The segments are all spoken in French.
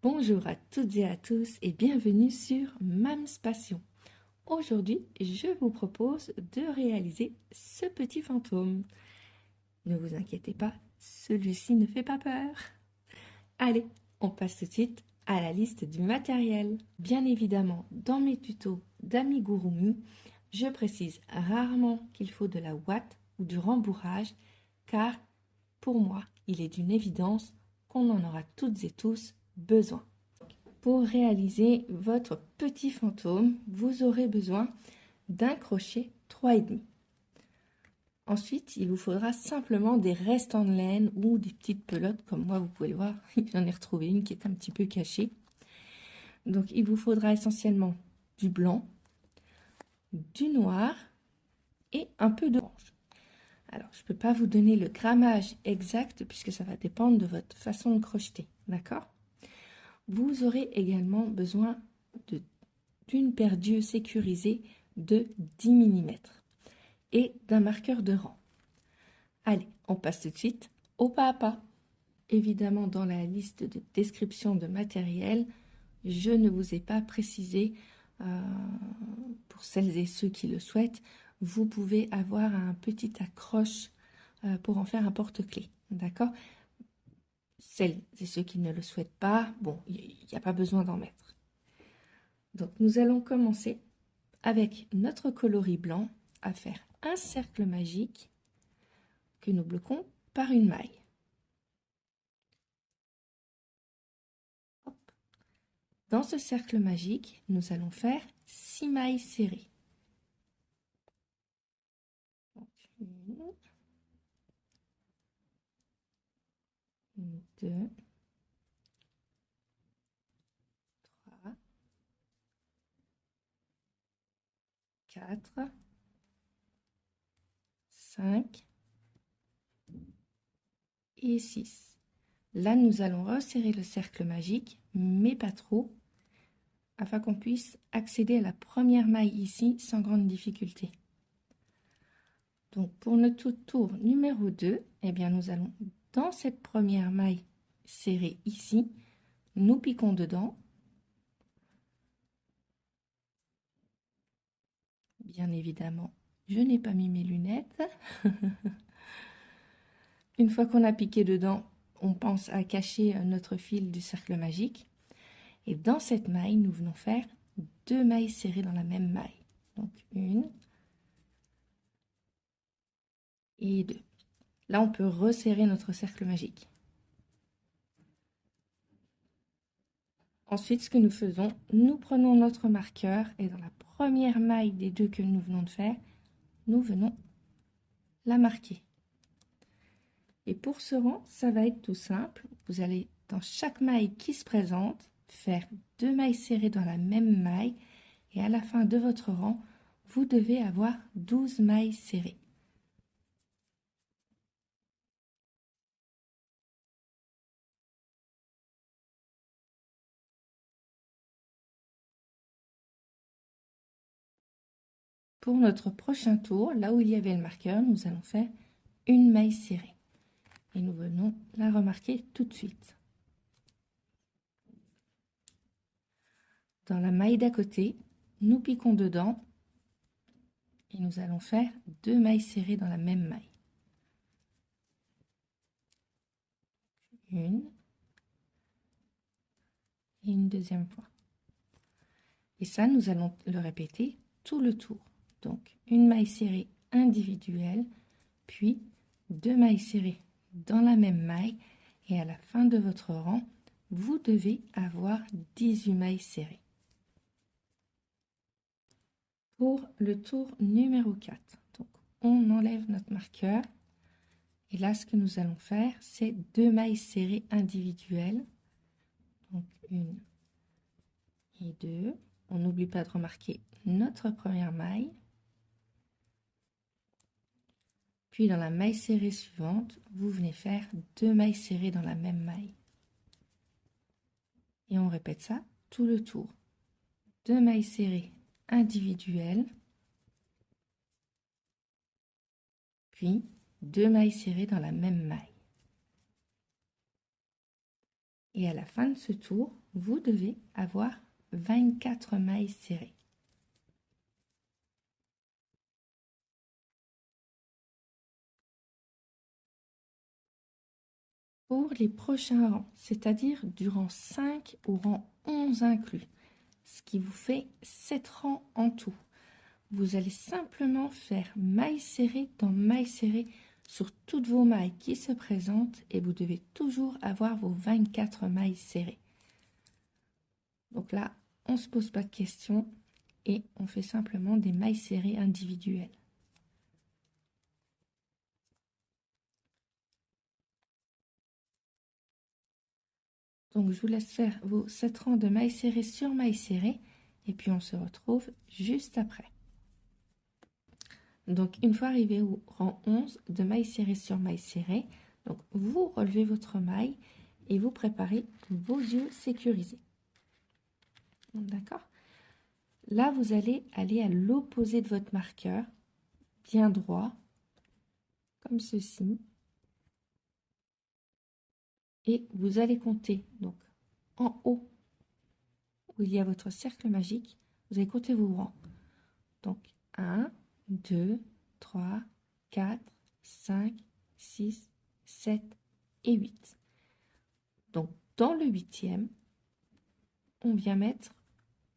Bonjour à toutes et à tous et bienvenue sur Mams Passion. Aujourd'hui, je vous propose de réaliser ce petit fantôme. Ne vous inquiétez pas, celui-ci ne fait pas peur. Allez, on passe tout de suite à la liste du matériel. Bien évidemment, dans mes tutos d'amigurumi, je précise rarement qu'il faut de la ouate ou du rembourrage, car pour moi, il est d'une évidence qu'on en aura toutes et tous besoin. Pour réaliser votre petit fantôme, vous aurez besoin d'un crochet 3,5. Ensuite, il vous faudra simplement des restants de laine ou des petites pelotes, comme moi, vous pouvez le voir. J'en ai retrouvé une qui est un petit peu cachée. Donc, il vous faudra essentiellement du blanc, du noir et un peu d'orange. Alors, je ne peux pas vous donner le grammage exact puisque ça va dépendre de votre façon de crocheter, d'accord? Vous aurez également besoin d'une paire d'yeux sécurisée de 10 mm et d'un marqueur de rang. Allez, on passe tout de suite au pas à pas. Évidemment, dans la liste de description de matériel, je ne vous ai pas précisé, pour celles et ceux qui le souhaitent, vous pouvez avoir un petit accroche pour en faire un porte-clés, d'accord? Celles et ceux qui ne le souhaitent pas, bon, il n'y a pas besoin d'en mettre. Donc, nous allons commencer avec notre coloris blanc à faire un cercle magique que nous bloquons par une maille. Hop. Dans ce cercle magique, nous allons faire 6 mailles serrées. Donc, 1, 2, 3, 4, 5 et 6. Là, nous allons resserrer le cercle magique, mais pas trop, afin qu'on puisse accéder à la première maille ici sans grande difficulté. Donc, pour notre tour numéro 2, eh bien, nous allons, dans cette première maille serrée ici, nous piquons dedans. Bien évidemment, je n'ai pas mis mes lunettes. Une fois qu'on a piqué dedans, on pense à cacher notre fil du cercle magique. Et dans cette maille, nous venons faire 2 mailles serrées dans la même maille. Donc, 1 et 2. Là, on peut resserrer notre cercle magique. Ensuite, ce que nous faisons, nous prenons notre marqueur et dans la première maille des 2 que nous venons de faire, nous venons la marquer. Et pour ce rang, ça va être tout simple. Vous allez, dans chaque maille qui se présente, faire 2 mailles serrées dans la même maille. Et à la fin de votre rang, vous devez avoir 12 mailles serrées. Pour notre prochain tour, là où il y avait le marqueur, nous allons faire une maille serrée. Et nous venons la remarquer tout de suite. Dans la maille d'à côté, nous piquons dedans et nous allons faire 2 mailles serrées dans la même maille. Une et une deuxième fois. Et ça, nous allons le répéter tout le tour. Donc, une maille serrée individuelle, puis 2 mailles serrées dans la même maille. Et à la fin de votre rang, vous devez avoir 18 mailles serrées. Pour le tour numéro 4, donc on enlève notre marqueur. Et là, ce que nous allons faire, c'est 2 mailles serrées individuelles. Donc, 1 et 2. On n'oublie pas de remarquer notre première maille. Puis dans la maille serrée suivante, vous venez faire 2 mailles serrées dans la même maille. Et on répète ça tout le tour. 2 mailles serrées individuelles, puis 2 mailles serrées dans la même maille. Et à la fin de ce tour, vous devez avoir 24 mailles serrées. Pour les prochains rangs, c'est-à-dire du rang 5 au rang 11 inclus, ce qui vous fait 7 rangs en tout. Vous allez simplement faire maille serrée dans maille serrée sur toutes vos mailles qui se présentent et vous devez toujours avoir vos 24 mailles serrées. Donc là, on ne se pose pas de questions et on fait simplement des mailles serrées individuelles. Donc je vous laisse faire vos 7 rangs de mailles serrées sur mailles serrées et puis on se retrouve juste après. Donc une fois arrivé au rang 11 de mailles serrées sur mailles serrées, donc vous relevez votre maille et vous préparez vos yeux sécurisés. D'accord? Là, vous allez aller à l'opposé de votre marqueur, bien droit, comme ceci. Et vous allez compter, donc en haut, où il y a votre cercle magique, vous allez compter vos rangs. Donc 1, 2, 3, 4, 5, 6, 7 et 8. Donc dans le 8e, on vient mettre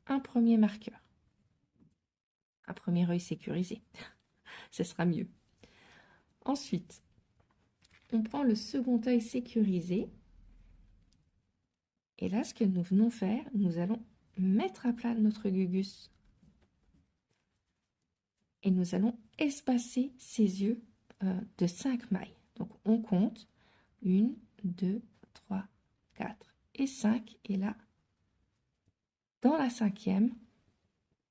un premier marqueur. Un premier œil sécurisé. Ce sera mieux. Ensuite, on prend le second œil sécurisé. Et là, ce que nous venons faire, nous allons mettre à plat notre gugus. Et nous allons espacer ses yeux de 5 mailles. Donc, on compte 1, 2, 3, 4 et 5. Et là, dans la 5e,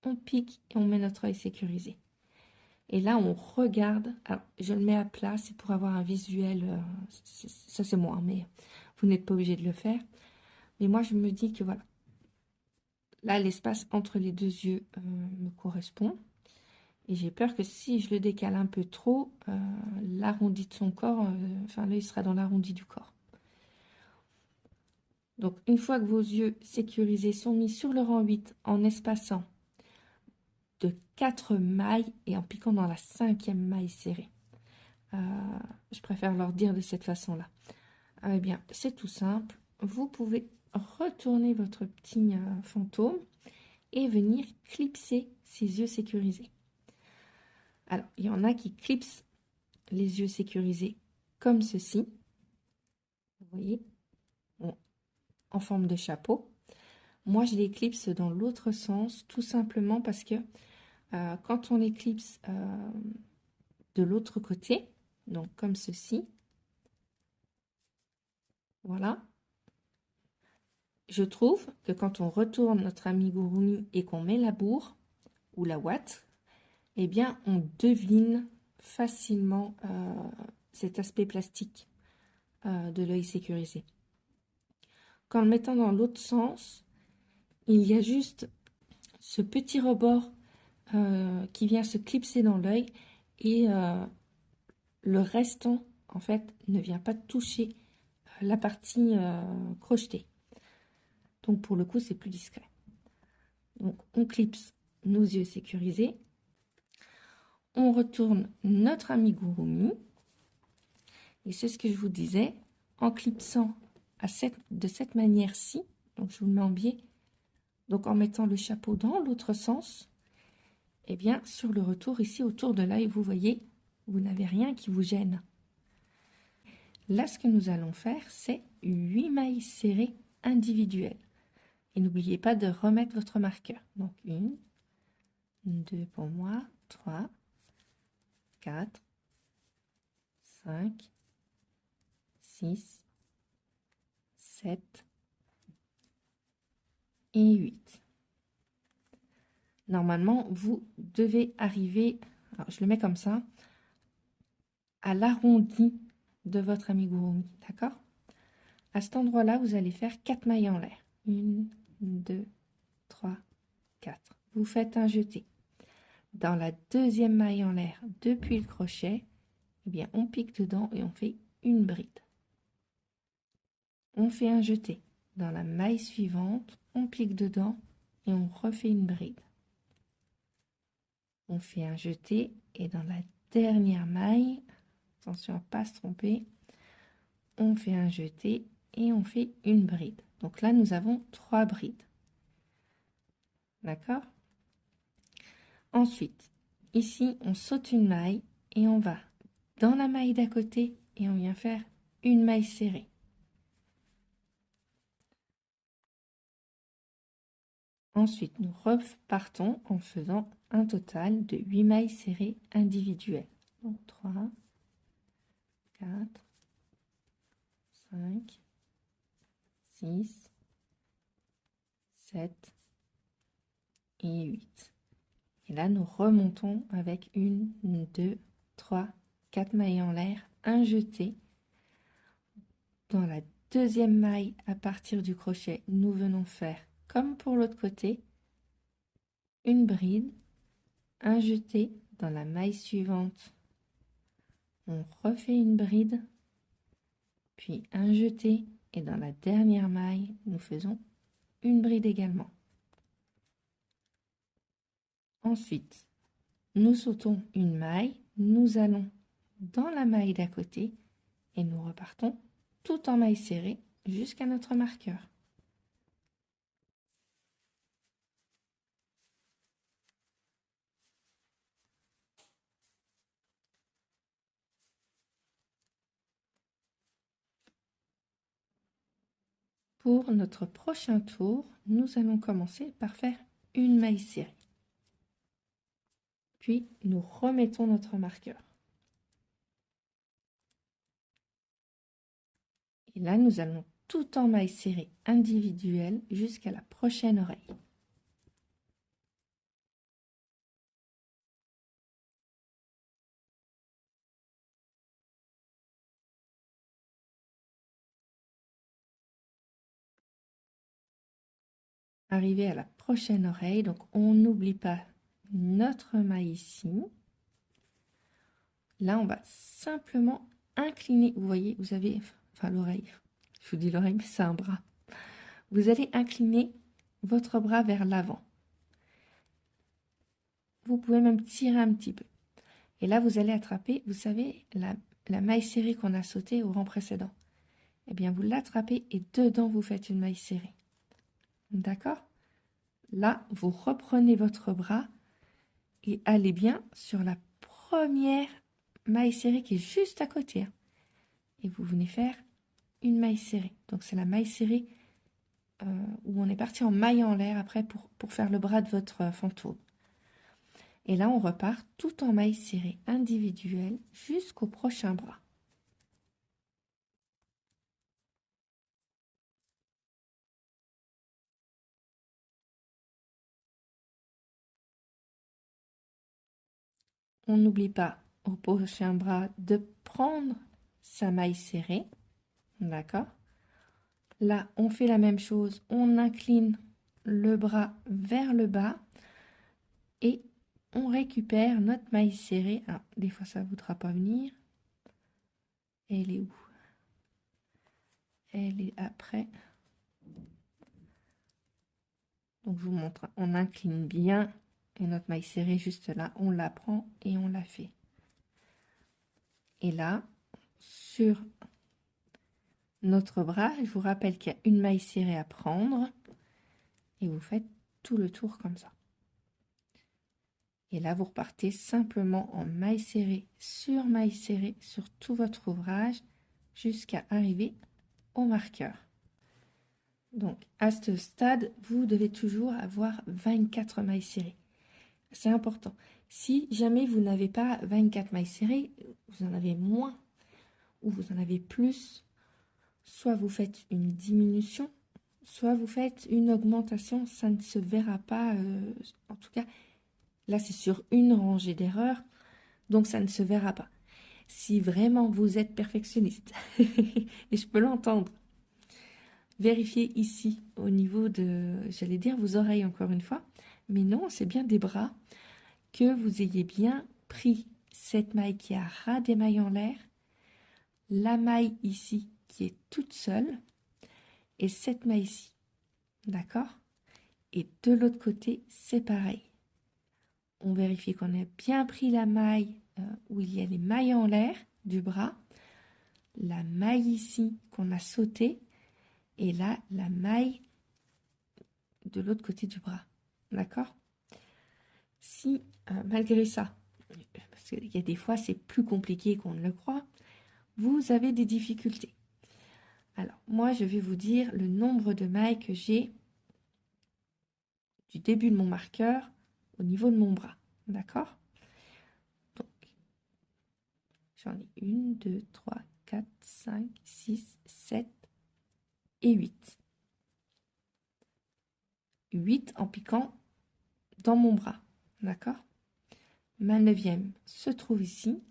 on pique et on met notre œil sécurisé. Et là, on regarde. Alors, je le mets à plat, c'est pour avoir un visuel. Ça, c'est moi, mais vous n'êtes pas obligé de le faire. Mais moi, je me dis que voilà. Là, l'espace entre les deux yeux me correspond. Et j'ai peur que si je le décale un peu trop, l'arrondi de son corps, enfin là, il sera dans l'arrondi du corps. Donc, une fois que vos yeux sécurisés sont mis sur le rang 8 en espaçant de 4 mailles et en piquant dans la 5e maille serrée. Je préfère leur dire de cette façon-là. Eh bien, c'est tout simple. Vous pouvez retourner votre petit fantôme et venir clipser ses yeux sécurisés. Alors, il y en a qui clipsent les yeux sécurisés comme ceci. Vous voyez, en forme de chapeau. Moi, je les clipse dans l'autre sens, tout simplement parce que quand on les clipse de l'autre côté, donc comme ceci, voilà, je trouve que quand on retourne notre amigurumi et qu'on met la bourre ou la ouate, eh bien, on devine facilement cet aspect plastique de l'œil sécurisé. Qu'en le mettant dans l'autre sens, il y a juste ce petit rebord qui vient se clipser dans l'œil et le restant, en fait, ne vient pas toucher la partie crochetée. Donc, pour le coup, c'est plus discret. Donc, on clipse nos yeux sécurisés. On retourne notre amigurumi. Et c'est ce que je vous disais, en clipsant de cette manière-ci, donc je vous le mets en biais, donc en mettant le chapeau dans l'autre sens, et bien sur le retour ici autour de l'œil, vous voyez, vous n'avez rien qui vous gêne. Là, ce que nous allons faire, c'est 8 mailles serrées individuelles. Et n'oubliez pas de remettre votre marqueur. Donc 1, 2 pour moi, 3, 4, 5, 6, 7 et 8. Normalement, vous devez arriver, alors je le mets comme ça, à l'arrondi de votre amigurumi, d'accord? À cet endroit-là, vous allez faire 4 mailles en l'air. 1, 2, 3, 4. Vous faites un jeté. Dans la deuxième maille en l'air, depuis le crochet, eh bien, on pique dedans et on fait une bride. On fait un jeté. dans la maille suivante, on pique dedans et on refait une bride. On fait un jeté et dans la dernière maille, attention à ne pas se tromper, on fait un jeté et on fait une bride. Donc là, nous avons 3 brides. D'accord? Ensuite, ici, on saute une maille et on va dans la maille d'à côté et on vient faire une maille serrée. Ensuite, nous repartons en faisant un total de 8 mailles serrées individuelles. Donc 3, 4, 5, 6, 7 et 8. Et là, nous remontons avec 1, 2, 3, 4 mailles en l'air, un jeté. Dans la deuxième maille, à partir du crochet, nous venons faire, comme pour l'autre côté, une bride, un jeté. Dans la maille suivante, on refait une bride, puis un jeté. Et dans la dernière maille, nous faisons une bride également. Ensuite, nous sautons une maille, nous allons dans la maille d'à côté et nous repartons tout en maille serrée jusqu'à notre marqueur. Pour notre prochain tour, nous allons commencer par faire une maille serrée. Puis, nous remettons notre marqueur. Et là, nous allons tout en maille serrée individuelle jusqu'à la prochaine oreille. Arrivé à la prochaine oreille, donc on n'oublie pas notre maille ici. Là, on va simplement incliner. Vous voyez, vous avez, enfin l'oreille, je vous dis l'oreille, mais c'est un bras. Vous allez incliner votre bras vers l'avant. Vous pouvez même tirer un petit peu. Et là, vous allez attraper, vous savez, la maille serrée qu'on a sautée au rang précédent. Eh bien, vous l'attrapez et dedans, vous faites une maille serrée. D'accord? Là, vous reprenez votre bras et allez bien sur la première maille serrée qui est juste à côté. Et vous venez faire une maille serrée. Donc, c'est la maille serrée où on est parti en maille en l'air après pour faire le bras de votre fantôme. Et là, on repart tout en maille serrée individuelle jusqu'au prochain bras. On n'oublie pas au prochain bras de prendre sa maille serrée. D'accord? Là, on fait la même chose. On incline le bras vers le bas et on récupère notre maille serrée. Alors, des fois, ça ne voudra pas venir. Elle est où? Elle est après. Donc, je vous montre. On incline bien et notre maille serrée juste là. On la prend et on la fait. Et là, sur notre bras, je vous rappelle qu'il y a une maille serrée à prendre. Et vous faites tout le tour comme ça. Et là, vous repartez simplement en maille serrée sur tout votre ouvrage jusqu'à arriver au marqueur. Donc, à ce stade, vous devez toujours avoir 24 mailles serrées. C'est important. Si jamais vous n'avez pas 24 mailles serrées, vous en avez moins ou vous en avez plus, soit vous faites une diminution, soit vous faites une augmentation. Ça ne se verra pas, en tout cas, là, c'est sur une rangée d'erreurs, donc ça ne se verra pas. Si vraiment vous êtes perfectionniste, et je peux l'entendre, vérifiez ici au niveau de, j'allais dire vos oreilles encore une fois, mais non, c'est bien des bras, que vous ayez bien pris cette maille qui a ras des mailles en l'air, la maille ici qui est toute seule, et 7 mailles ici. D'accord? Et de l'autre côté, c'est pareil. On vérifie qu'on a bien pris la maille où il y a les mailles en l'air du bras, la maille ici qu'on a sautée, et là, la maille de l'autre côté du bras. D'accord? Si, malgré ça, parce qu'il y a des fois, c'est plus compliqué qu'on ne le croit, vous avez des difficultés. Alors, moi, je vais vous dire le nombre de mailles que j'ai du début de mon marqueur au niveau de mon bras. D'accord? Donc, j'en ai 1, 2, 3, 4, 5, 6, 7 et 8. 8 en piquant dans mon bras. D'accord? Ma 9e se trouve ici.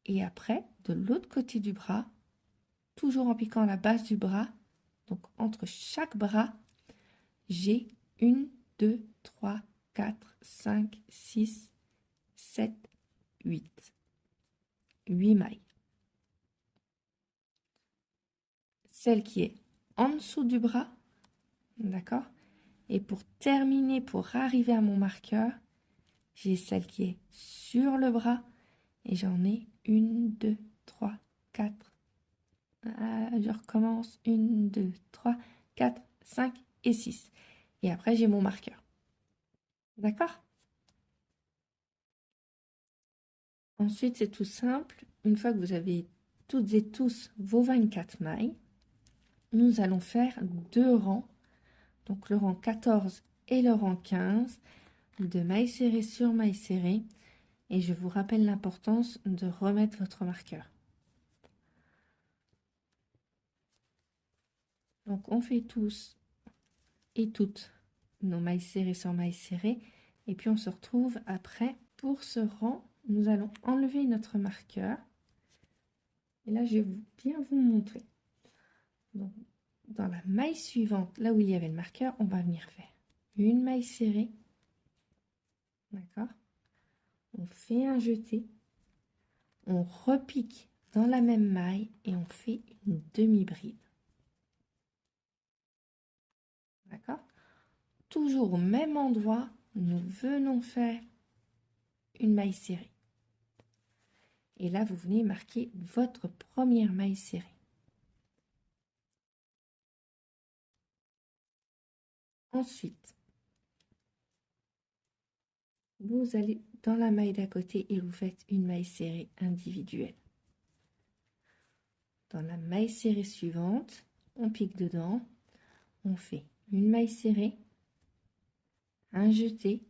Et après, de l'autre côté du bras, toujours en piquant la base du bras, donc entre chaque bras, j'ai 1, 2, 3, 4, 5, 6, 7, 8. 8 mailles. Celle qui est en dessous du bras, d'accord? Et pour terminer, pour arriver à mon marqueur, j'ai celle qui est sur le bras et j'en ai 1, 2, 3, 4. Je recommence. 1, 2, 3, 4, 5 et 6. Et après, j'ai mon marqueur. D'accord? Ensuite, c'est tout simple. Une fois que vous avez toutes et tous vos 24 mailles, nous allons faire 2 rangs. Donc, le rang 14 et le rang 15 de mailles serrées sur mailles serrées. Et je vous rappelle l'importance de remettre votre marqueur. Donc, on fait tous et toutes nos mailles serrées sur mailles serrées. Et puis, on se retrouve après. Pour ce rang, nous allons enlever notre marqueur. Et là, je vais bien vous montrer. Donc, dans la maille suivante, là où il y avait le marqueur, on va venir faire une maille serrée. D'accord? On fait un jeté. On repique dans la même maille et on fait une demi-bride. D'accord? Toujours au même endroit, nous venons faire une maille serrée. Et là, vous venez marquer votre première maille serrée. Ensuite, vous allez dans la maille d'à côté et vous faites une maille serrée individuelle. Dans la maille serrée suivante, on pique dedans, on fait une maille serrée, un jeté,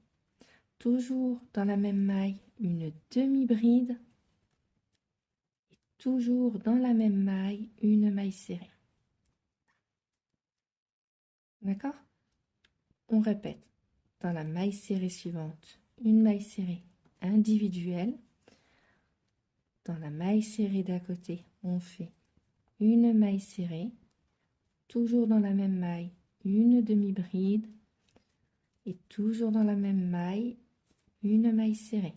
toujours dans la même maille, une demi-bride, et toujours dans la même maille, une maille serrée. D'accord? On répète. Dans la maille serrée suivante, une maille serrée individuelle. Dans la maille serrée d'à côté, on fait une maille serrée, toujours dans la même maille, une demi-bride, et toujours dans la même maille, une maille serrée.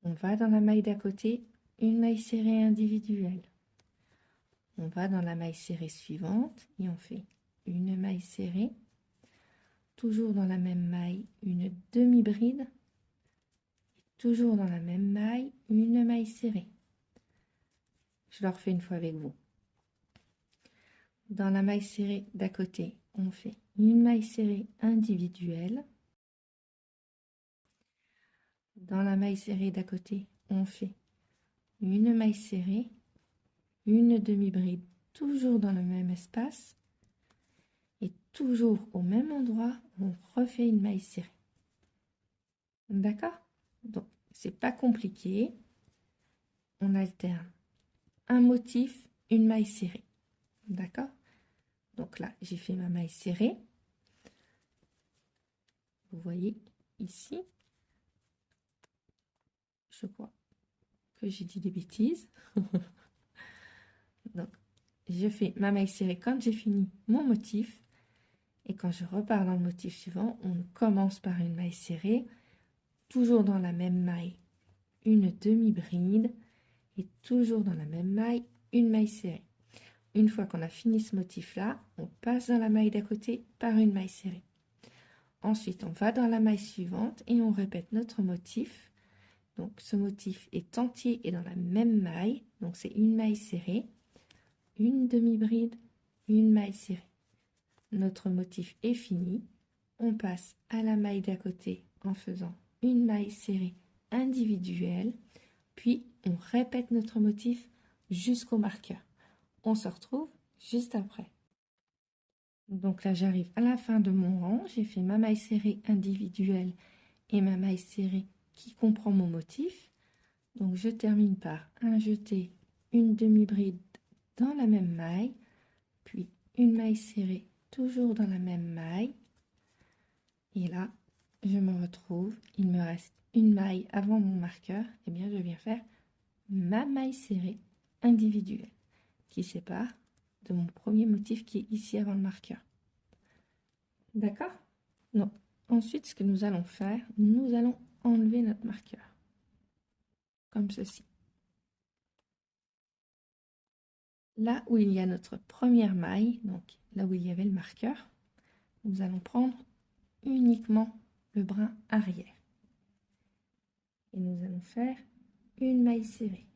On va dans la maille d'à côté, une maille serrée individuelle. On va dans la maille serrée suivante et on fait une maille serrée, toujours dans la même maille, une demi-bride, et toujours dans la même maille, une maille serrée. Je le refais une fois avec vous. Dans la maille serrée d'à côté, on fait une maille serrée individuelle. Dans la maille serrée d'à côté, on fait une maille serrée, une demi-bride, toujours dans le même espace. Et toujours au même endroit, on refait une maille serrée. D'accord? Donc, c'est pas compliqué. On alterne un motif, une maille serrée. D'accord? Donc là, j'ai fait ma maille serrée. Vous voyez ici. Je crois que j'ai dit des bêtises. Donc, je fais ma maille serrée quand j'ai fini mon motif. Et quand je repars dans le motif suivant, on commence par une maille serrée, toujours dans la même maille, une demi-bride, et toujours dans la même maille, une maille serrée. une fois qu'on a fini ce motif-là, on passe dans la maille d'à côté par une maille serrée. Ensuite, on va dans la maille suivante et on répète notre motif. Donc, ce motif est entier et dans la même maille. Donc, c'est une maille serrée, une demi-bride, une maille serrée. Notre motif est fini. On passe à la maille d'à côté en faisant une maille serrée individuelle. Puis, on répète notre motif jusqu'au marqueur. On se retrouve juste après. Donc là, j'arrive à la fin de mon rang. J'ai fait ma maille serrée individuelle et ma maille serrée qui comprend mon motif. Donc, je termine par un jeté, une demi-bride dans la même maille, puis une maille serrée toujours dans la même maille. Et là, je me retrouve, il me reste une maille avant mon marqueur. Et bien, je viens faire ma maille serrée individuelle qui sépare de mon premier motif qui est ici avant le marqueur. D'accord? Donc, ensuite, ce que nous allons faire, nous allons enlever notre marqueur. Comme ceci. Là où il y a notre première maille, donc là où il y avait le marqueur, nous allons prendre uniquement le brin arrière. Et nous allons faire une maille serrée.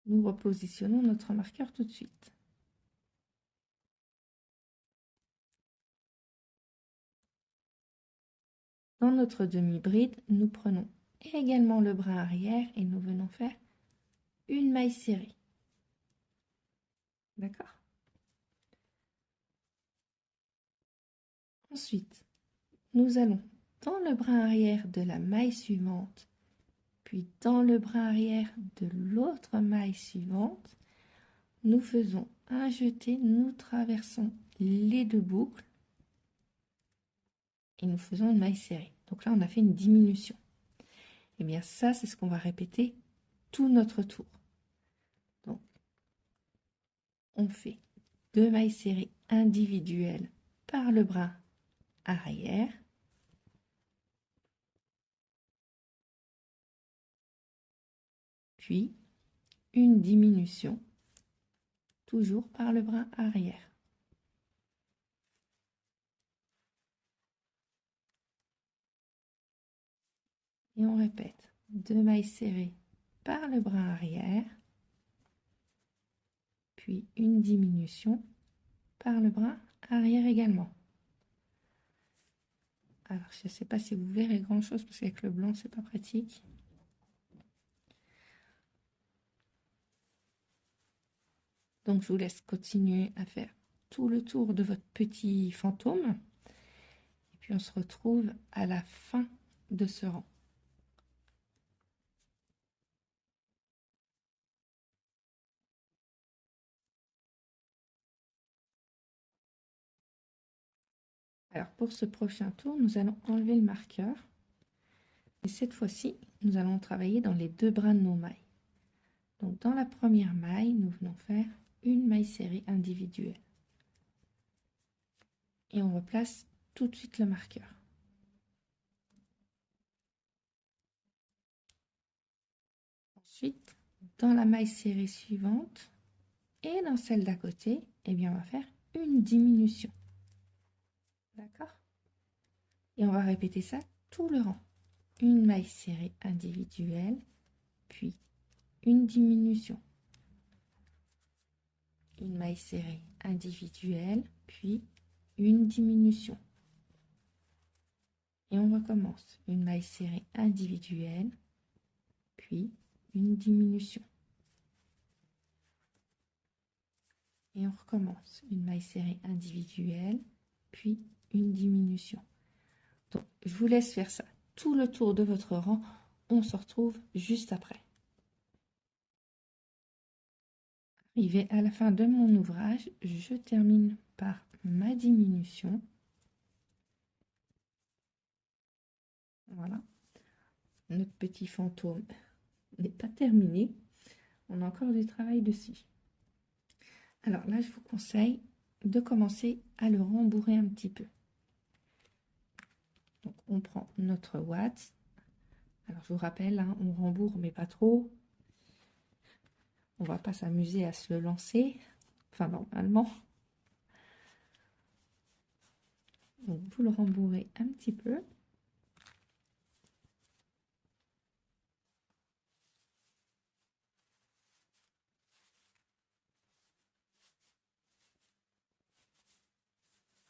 Nous repositionnons notre marqueur tout de suite. Dans notre demi-bride, nous prenons également le brin arrière et nous venons faire une maille serrée. D'accord? Ensuite, nous allons dans le brin arrière de la maille suivante, puis dans le brin arrière de l'autre maille suivante, nous faisons un jeté, nous traversons les deux boucles et nous faisons une maille serrée. Donc là, on a fait une diminution. Et bien ça, c'est ce qu'on va répéter tout notre tour. Donc, on fait 2 mailles serrées individuelles par le brin arrière. Puis, une diminution, toujours par le brin arrière. Et on répète 2 mailles serrées par le brin arrière, puis une diminution par le brin arrière également. Alors, je ne sais pas si vous verrez grand chose parce qu'avec le blanc, c'est pas pratique. Donc, je vous laisse continuer à faire tout le tour de votre petit fantôme. Et puis, on se retrouve à la fin de ce rang. Alors, pour ce prochain tour, nous allons enlever le marqueur. Et cette fois-ci, nous allons travailler dans les deux brins de nos mailles. Donc, dans la première maille, nous venons faire une maille serrée individuelle. Et on replace tout de suite le marqueur. Ensuite, dans la maille serrée suivante et dans celle d'à côté, eh bien, on va faire une diminution. D'accord? Et on va répéter ça tout le rang. Une maille serrée individuelle, puis une diminution. Une maille serrée individuelle, puis une diminution. Et on recommence. Une maille serrée individuelle, puis une diminution. Et on recommence. Une maille serrée individuelle, puis une diminution. Donc, je vous laisse faire ça tout le tour de votre rang. On se retrouve juste après. Arrivé à la fin de mon ouvrage, je termine par ma diminution. Voilà. Notre petit fantôme n'est pas terminé. On a encore du travail dessus. Alors là, je vous conseille de commencer à le rembourrer un petit peu. Donc, on prend notre watt. Alors, je vous rappelle, hein, on rembourre, mais pas trop. On va pas s'amuser à se le lancer, enfin normalement. Donc vous le rembourrez un petit peu.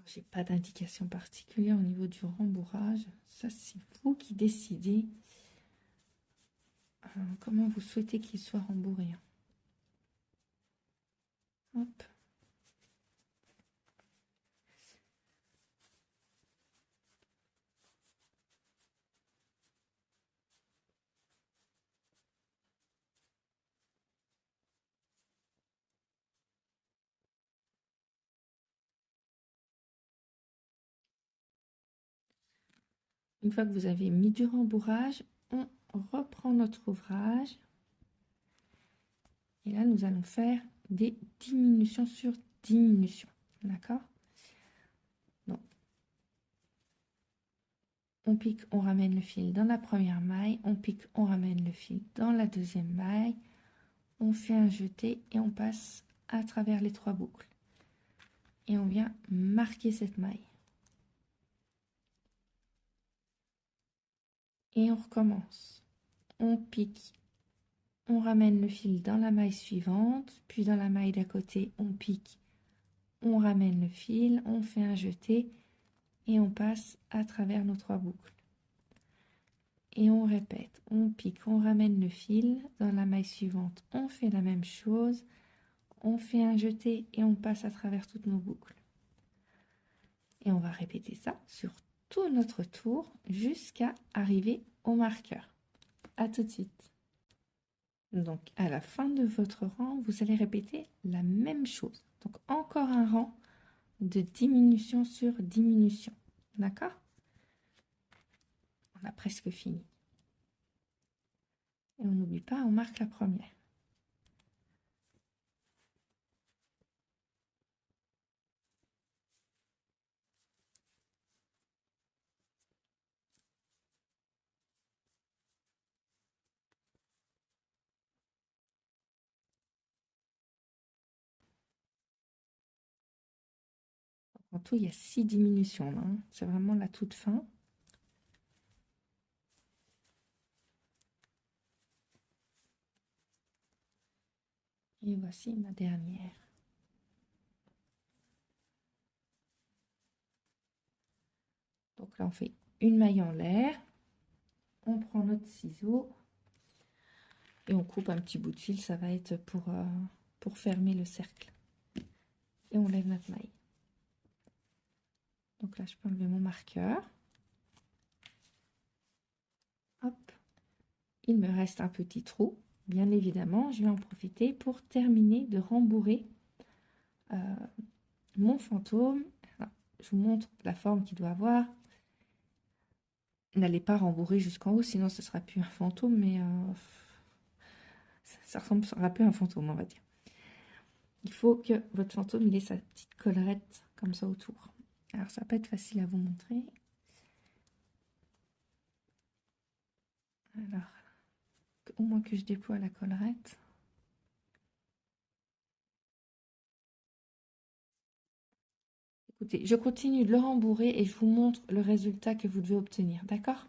J'ai pas d'indication particulière au niveau du rembourrage. Ça, c'est vous qui décidez comment vous souhaitez qu'il soit rembourré. Hop. Une fois que vous avez mis du rembourrage, on reprend notre ouvrage. Et là, nous allons faire des diminutions sur diminutions. D'accord? Donc, on pique, on ramène le fil dans la première maille. On pique, on ramène le fil dans la deuxième maille. On fait un jeté et on passe à travers les 3 boucles. Et on vient marquer cette maille. Et on recommence. On pique, on ramène le fil dans la maille suivante, puis dans la maille d'à côté, on pique, on ramène le fil, on fait un jeté et on passe à travers nos 3 boucles. Et on répète, on pique, on ramène le fil, dans la maille suivante, on fait la même chose, on fait un jeté et on passe à travers toutes nos boucles. Et on va répéter ça sur tout notre tour jusqu'à arriver au marqueur. À tout de suite. Donc, à la fin de votre rang, vous allez répéter la même chose. Donc, encore un rang de diminution sur diminution. D'accord? On a presque fini. Et on n'oublie pas, on marque la première. En tout, il y a 6 diminutions. Hein. C'est vraiment la toute fin. Et voici ma dernière. Donc là, on fait une maille en l'air. On prend notre ciseau. Et on coupe un petit bout de fil. Ça va être pour fermer le cercle. Et on lève notre maille. Donc là, je peux enlever mon marqueur. Hop. Il me reste un petit trou. Bien évidemment, je vais en profiter pour terminer de rembourrer mon fantôme. Alors, je vous montre la forme qu'il doit avoir. N'allez pas rembourrer jusqu'en haut, sinon ce ne sera plus un fantôme, mais ça ressemblera plus à un fantôme, on va dire. Il faut que votre fantôme il ait sa petite collerette comme ça autour. Alors ça va pas être facile à vous montrer. Alors, au moins que je déploie la collerette. Écoutez, je continue de le rembourrer et je vous montre le résultat que vous devez obtenir, d'accord?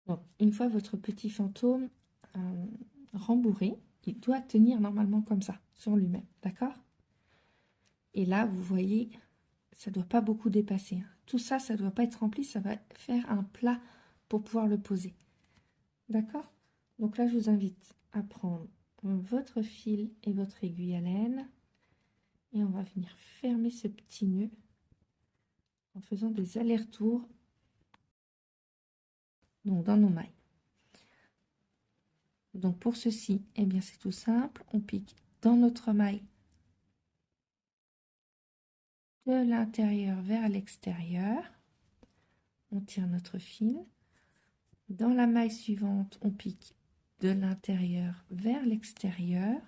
Donc, une fois votre petit fantôme rembourré, il doit tenir normalement comme ça, sur lui-même, d'accord? Et là, vous voyez, ça ne doit pas beaucoup dépasser. Hein. Tout ça, ça ne doit pas être rempli, ça va faire un plat pour pouvoir le poser. D'accord? Donc là, je vous invite à prendre votre fil et votre aiguille à laine. Et on va venir fermer ce petit nœud en faisant des allers-retours donc dans nos mailles. Donc pour ceci, eh bien c'est tout simple. On pique dans notre maille de l'intérieur vers l'extérieur. On tire notre fil. Dans la maille suivante, on pique de l'intérieur vers l'extérieur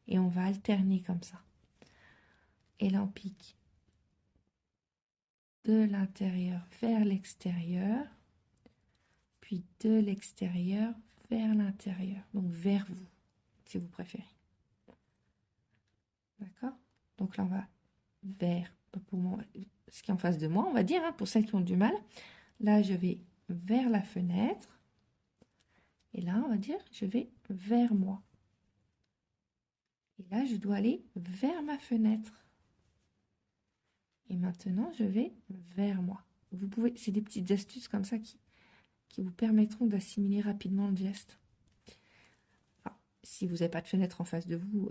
et on va alterner comme ça. Et là, on pique de l'intérieur vers l'extérieur, puis de l'extérieur vers l'intérieur, donc vers vous. si vous préférez. D'accord? Donc là, on va vers, pour moi, ce qui est en face de moi, on va dire, hein, pour celles qui ont du mal. Là, je vais vers la fenêtre. Et là, on va dire, je vais vers moi. Et là, je dois aller vers ma fenêtre. Et maintenant, je vais vers moi. Vous pouvez, c'est des petites astuces comme ça qui vous permettront d'assimiler rapidement le geste. Alors, si vous n'avez pas de fenêtre en face de vous,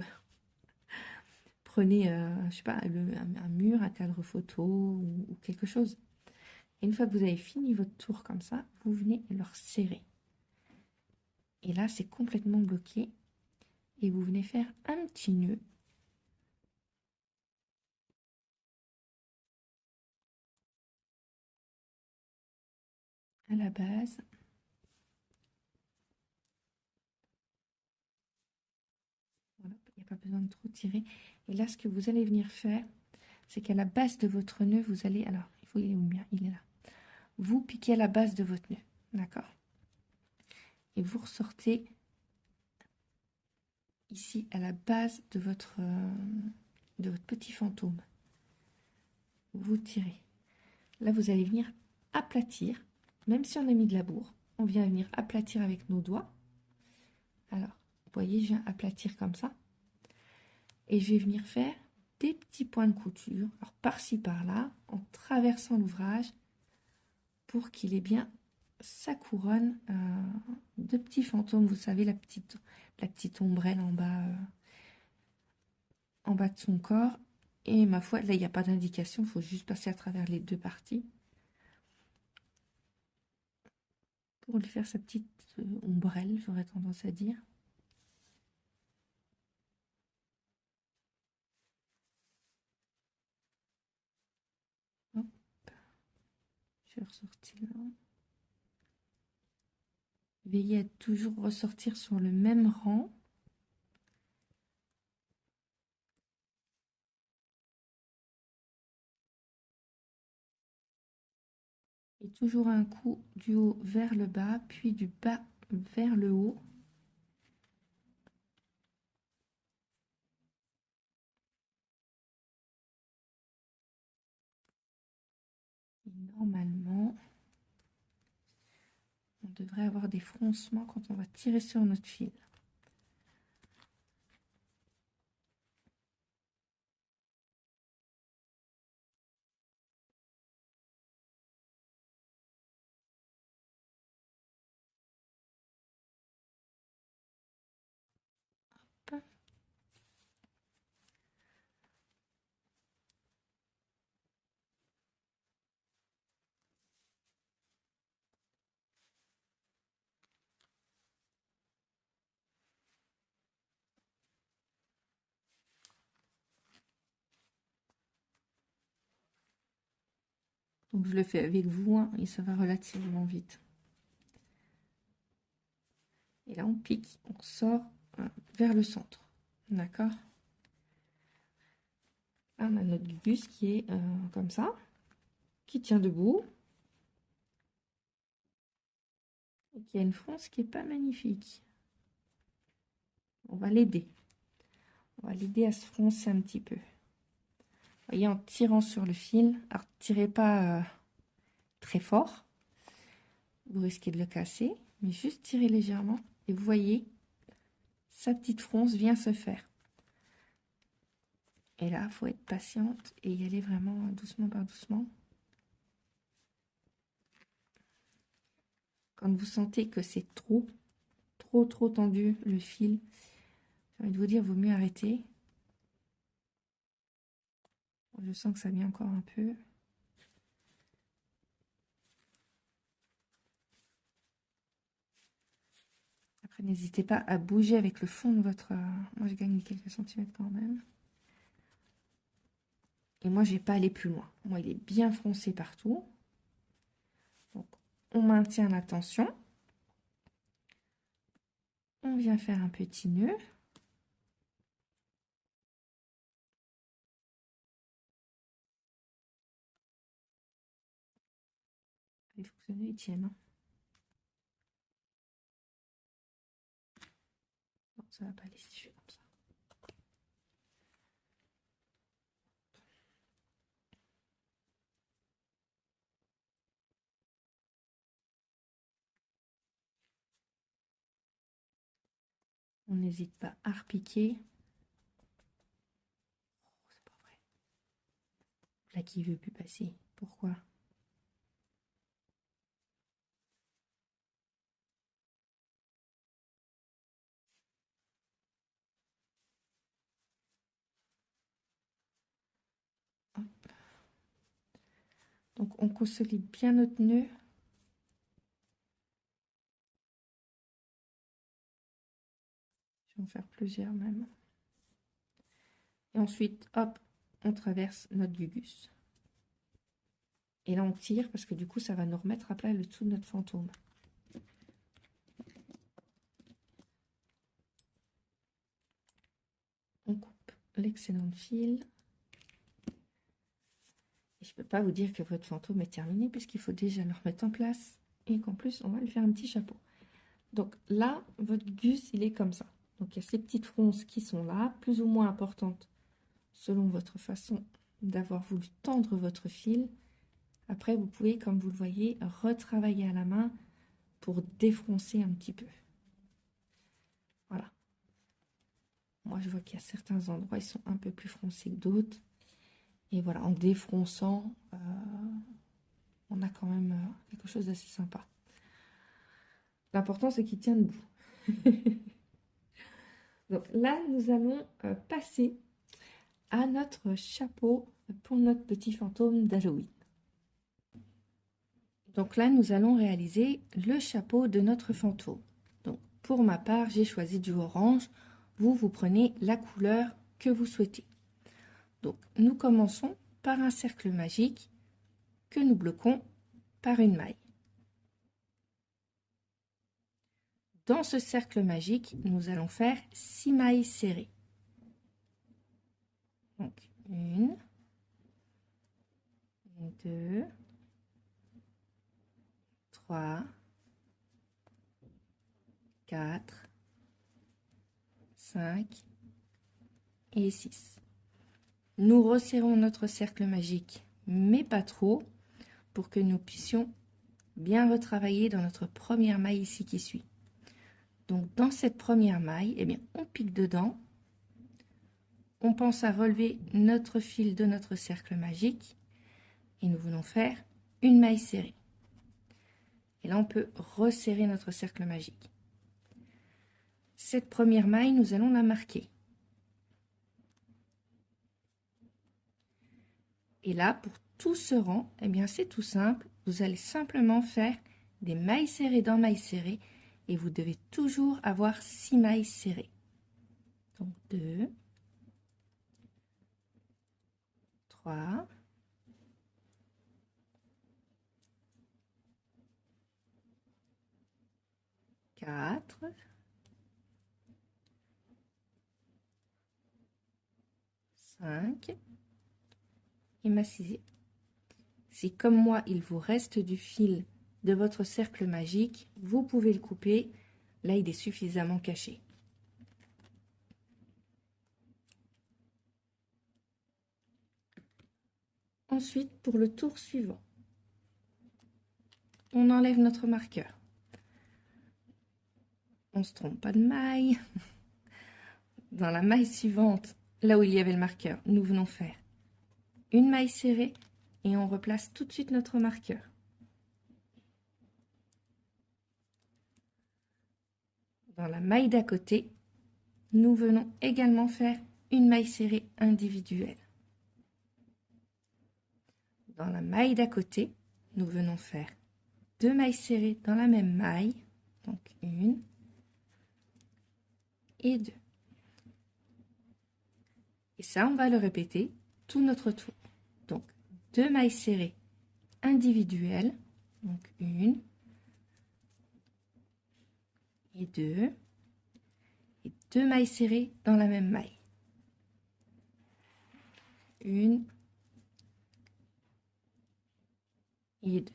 prenez, je sais pas, un mur, un cadre photo ou quelque chose. Et une fois que vous avez fini votre tour comme ça, vous venez le resserrer. Et là, c'est complètement bloqué. Et vous venez faire un petit nœud. À la base. Voilà, il n'y a pas besoin de trop tirer. Et là, ce que vous allez venir faire, c'est qu'à la base de votre nœud, vous allez... Alors, il est où bien? Il est là. Vous piquez à la base de votre nœud. D'accord? Et vous ressortez ici à la base de votre petit fantôme. Vous tirez. Là, vous allez venir aplatir. Même si on a mis de la bourre, on vient venir aplatir avec nos doigts. Alors, vous voyez, je viens aplatir comme ça. Et je vais venir faire des petits points de couture, alors par-ci par-là, en traversant l'ouvrage, pour qu'il ait bien sa couronne de petits fantômes. Vous savez, la petite ombrelle en bas de son corps. Et ma foi, là, il n'y a pas d'indication, il faut juste passer à travers les deux parties. Pour lui faire sa petite ombrelle, j'aurais tendance à dire. Hop. Je vais ressortir là. Veillez à toujours ressortir sur le même rang. Et toujours un coup du haut vers le bas, puis du bas vers le haut. Et normalement, on devrait avoir des froncements quand on va tirer sur notre fil. Hop. Donc je le fais avec vous, hein, et ça va relativement vite. Et là, on pique, on sort vers le centre. D'accord? Là, on a notre gugus qui est comme ça, qui tient debout. Et qui a une fronce qui n'est pas magnifique. On va l'aider. On va l'aider à se froncer un petit peu. Vous voyez, en tirant sur le fil, alors tirez pas très fort. Vous risquez de le casser, mais juste tirez légèrement. Et vous voyez, sa petite fronce vient se faire. Et là, il faut être patiente et y aller vraiment doucement par doucement. Quand vous sentez que c'est trop tendu le fil, j'ai envie de vous dire, vaut mieux arrêter. Je sens que ça vient encore un peu. Après, n'hésitez pas à bouger avec le fond de votre... Moi, je gagne quelques centimètres quand même. Et moi, je vais pas aller plus loin. Moi, il est bien froncé partout. Donc, on maintient la tension. On vient faire un petit nœud. Il faut que ce nœud tienne. ça va pas aller si je fais comme ça. On n'hésite pas à repiquer. Oh, c'est pas vrai. Là qui veut plus passer. Pourquoi? Hop. Donc on consolide bien notre nœud. Je vais en faire plusieurs même. Et ensuite, hop, on traverse notre gugus. Et là, on tire parce que du coup, ça va nous remettre à plat le dessous de notre fantôme. On coupe l'excellent fil. Et je ne peux pas vous dire que votre fantôme est terminé puisqu'il faut déjà le remettre en place. Et qu'en plus, on va lui faire un petit chapeau. Donc là, votre gus, il est comme ça. Donc il y a ces petites fronces qui sont là, plus ou moins importantes selon votre façon d'avoir voulu tendre votre fil. Après, vous pouvez, comme vous le voyez, retravailler à la main pour défroncer un petit peu. Voilà. Moi, je vois qu'il y a certains endroits, ils sont un peu plus froncés que d'autres. Et voilà, en défronçant, on a quand même quelque chose d'assez sympa. L'important, c'est qu'il tient debout. Donc là, nous allons passer à notre chapeau pour notre petit fantôme d'Halloween. Donc là, nous allons réaliser le chapeau de notre fantôme. Donc pour ma part, j'ai choisi du orange. Vous, vous prenez la couleur que vous souhaitez. Donc nous commençons par un cercle magique que nous bloquons par une maille. Dans ce cercle magique, nous allons faire 6 mailles serrées. Donc 1, 2, 3, 4, 5 et 6. Nous resserrons notre cercle magique, mais pas trop, pour que nous puissions bien retravailler dans notre première maille ici qui suit. Donc dans cette première maille, eh bien, on pique dedans, on pense à relever notre fil de notre cercle magique et nous venons faire une maille serrée. Et là, on peut resserrer notre cercle magique. Cette première maille, nous allons la marquer. Et là, pour tout ce rang, eh bien, c'est tout simple. Vous allez simplement faire des mailles serrées dans mailles serrées et vous devez toujours avoir 6 mailles serrées. Donc 2, 3, 4, 5 et ma 6e. Si comme moi, il vous reste du fil de votre cercle magique, vous pouvez le couper. Là, il est suffisamment caché. Ensuite, pour le tour suivant, on enlève notre marqueur. On ne se trompe pas de maille. Dans la maille suivante, là où il y avait le marqueur, nous venons faire une maille serrée et on replace tout de suite notre marqueur. Dans la maille d'à côté, nous venons également faire une maille serrée individuelle. Dans la maille d'à côté, nous venons faire 2 mailles serrées dans la même maille, donc 1 et 2. Et ça, on va le répéter tout notre tour. Donc 2 mailles serrées individuelles, donc 1 et 2, et 2 mailles serrées dans la même maille. 1 et 2.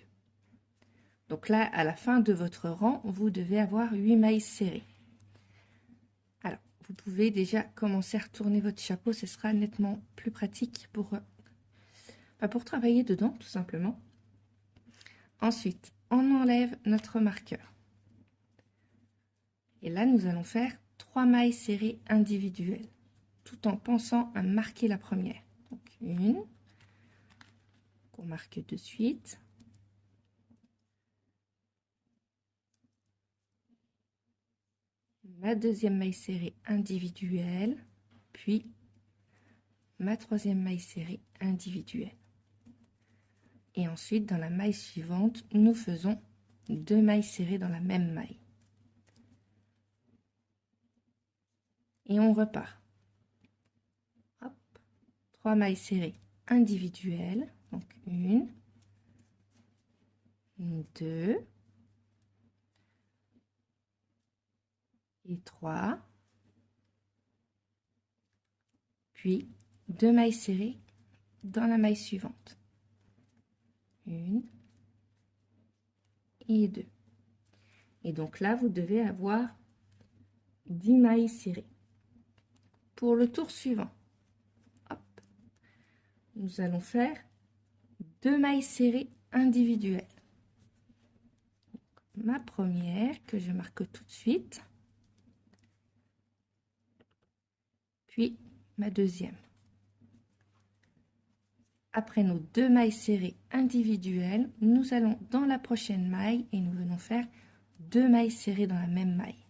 Donc là, à la fin de votre rang, vous devez avoir 8 mailles serrées. Alors, vous pouvez déjà commencer à retourner votre chapeau, ce sera nettement plus pratique pour travailler dedans, tout simplement. Ensuite, on enlève notre marqueur. Et là, nous allons faire 3 mailles serrées individuelles, tout en pensant à marquer la première. Donc, une, qu'on marque de suite. Ma deuxième maille serrée individuelle, puis ma troisième maille serrée individuelle. Et ensuite, dans la maille suivante, nous faisons 2 mailles serrées dans la même maille. Et on repart. Hop, 3 mailles serrées individuelles, donc une, 2 et 3, puis 2 mailles serrées dans la maille suivante. 1 et 2. Et donc là, vous devez avoir 10 mailles serrées. Pour le tour suivant, hop, nous allons faire 2 mailles serrées individuelles. Donc, ma première que je marque tout de suite, puis ma deuxième. Après nos 2 mailles serrées individuelles, nous allons dans la prochaine maille et nous venons faire 2 mailles serrées dans la même maille.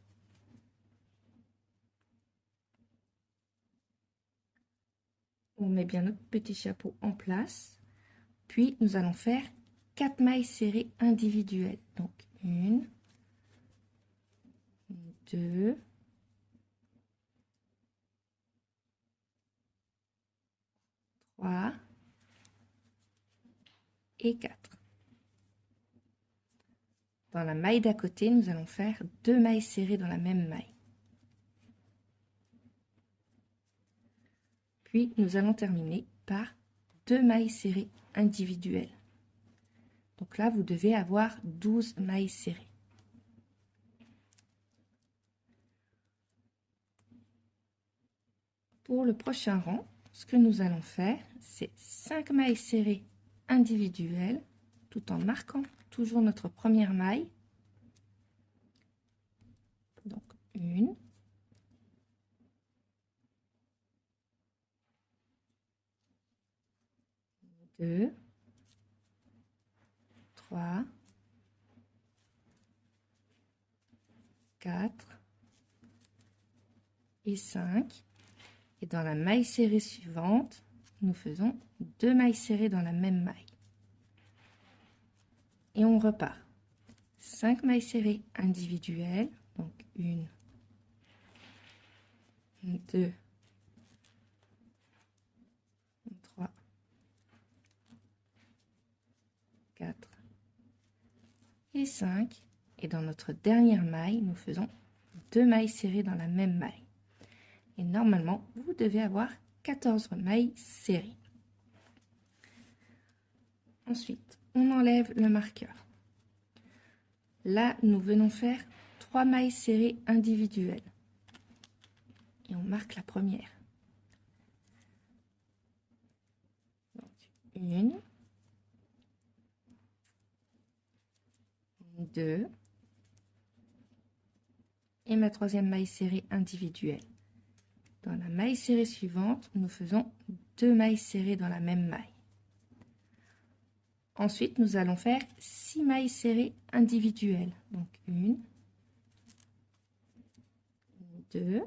On met bien notre petit chapeau en place, puis nous allons faire 4 mailles serrées individuelles. Donc 1, 2, 3 et 4. Dans la maille d'à côté, nous allons faire 2 mailles serrées dans la même maille. Puis nous allons terminer par 2 mailles serrées individuelles. Donc là, vous devez avoir 12 mailles serrées. Pour le prochain rang, ce que nous allons faire, c'est 5 mailles serrées individuelles, tout en marquant toujours notre première maille. Donc 1, 2, 3, 4 et 5. Et dans la maille serrée suivante, nous faisons 2 mailles serrées dans la même maille. Et on repart. 5 mailles serrées individuelles, donc 1, 2, 3, 4 et 5. Et dans notre dernière maille, nous faisons 2 mailles serrées dans la même maille. Et normalement, vous devez avoir 14 mailles serrées. Ensuite, on enlève le marqueur. Là, nous venons faire 3 mailles serrées individuelles. Et on marque la première. Donc, 1, 2, et ma troisième maille serrée individuelle. Dans la maille serrée suivante, nous faisons 2 mailles serrées dans la même maille. Ensuite, nous allons faire 6 mailles serrées individuelles. Donc 1, 2,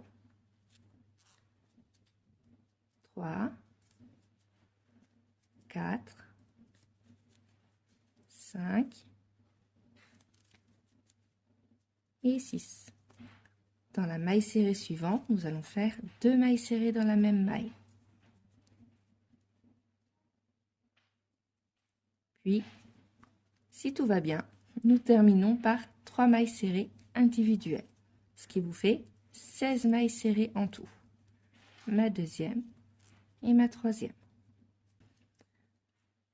3, 4, 5 et 6. Dans la maille serrée suivante, nous allons faire 2 mailles serrées dans la même maille. Puis, si tout va bien, nous terminons par 3 mailles serrées individuelles, ce qui vous fait 16 mailles serrées en tout. Ma deuxième et ma troisième.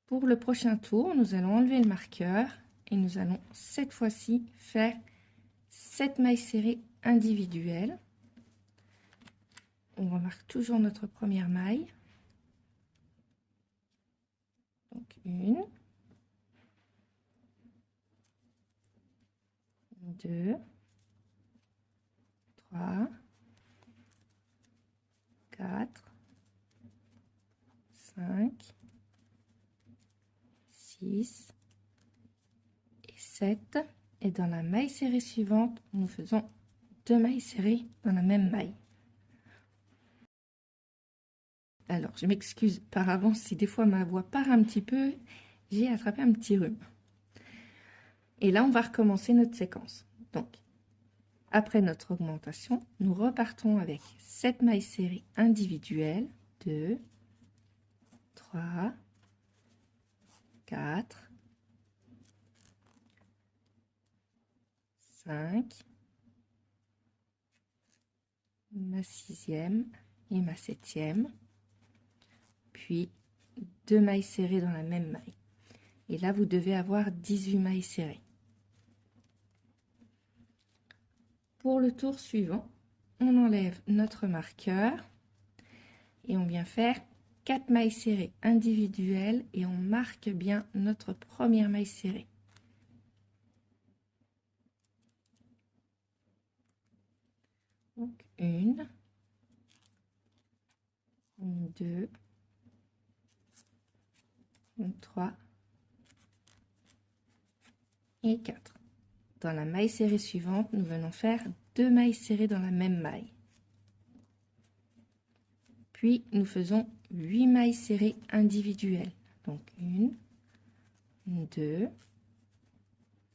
Pour le prochain tour, nous allons enlever le marqueur et nous allons cette fois-ci faire 7 mailles serrées individuelles. on remarque toujours notre première maille. Donc 1, 2, 3, 4, 5, 6 et 7. Et dans la maille serrée suivante, nous faisons 2 mailles serrées dans la même maille. Alors, je m'excuse par avance si des fois ma voix part un petit peu, j'ai attrapé un petit rhume. Et là, on va recommencer notre séquence. Donc, après notre augmentation, nous repartons avec 7 mailles serrées individuelles, 2, 3, 4, 5, ma 6e et ma 7e, puis 2 mailles serrées dans la même maille. Et là, vous devez avoir 18 mailles serrées. Pour le tour suivant, on enlève notre marqueur et on vient faire 4 mailles serrées individuelles et on marque bien notre première maille serrée. Donc 1, 2, 3 et 4. Dans la maille serrée suivante, nous venons faire 2 mailles serrées dans la même maille. Puis nous faisons 8 mailles serrées individuelles. Donc 1, 2,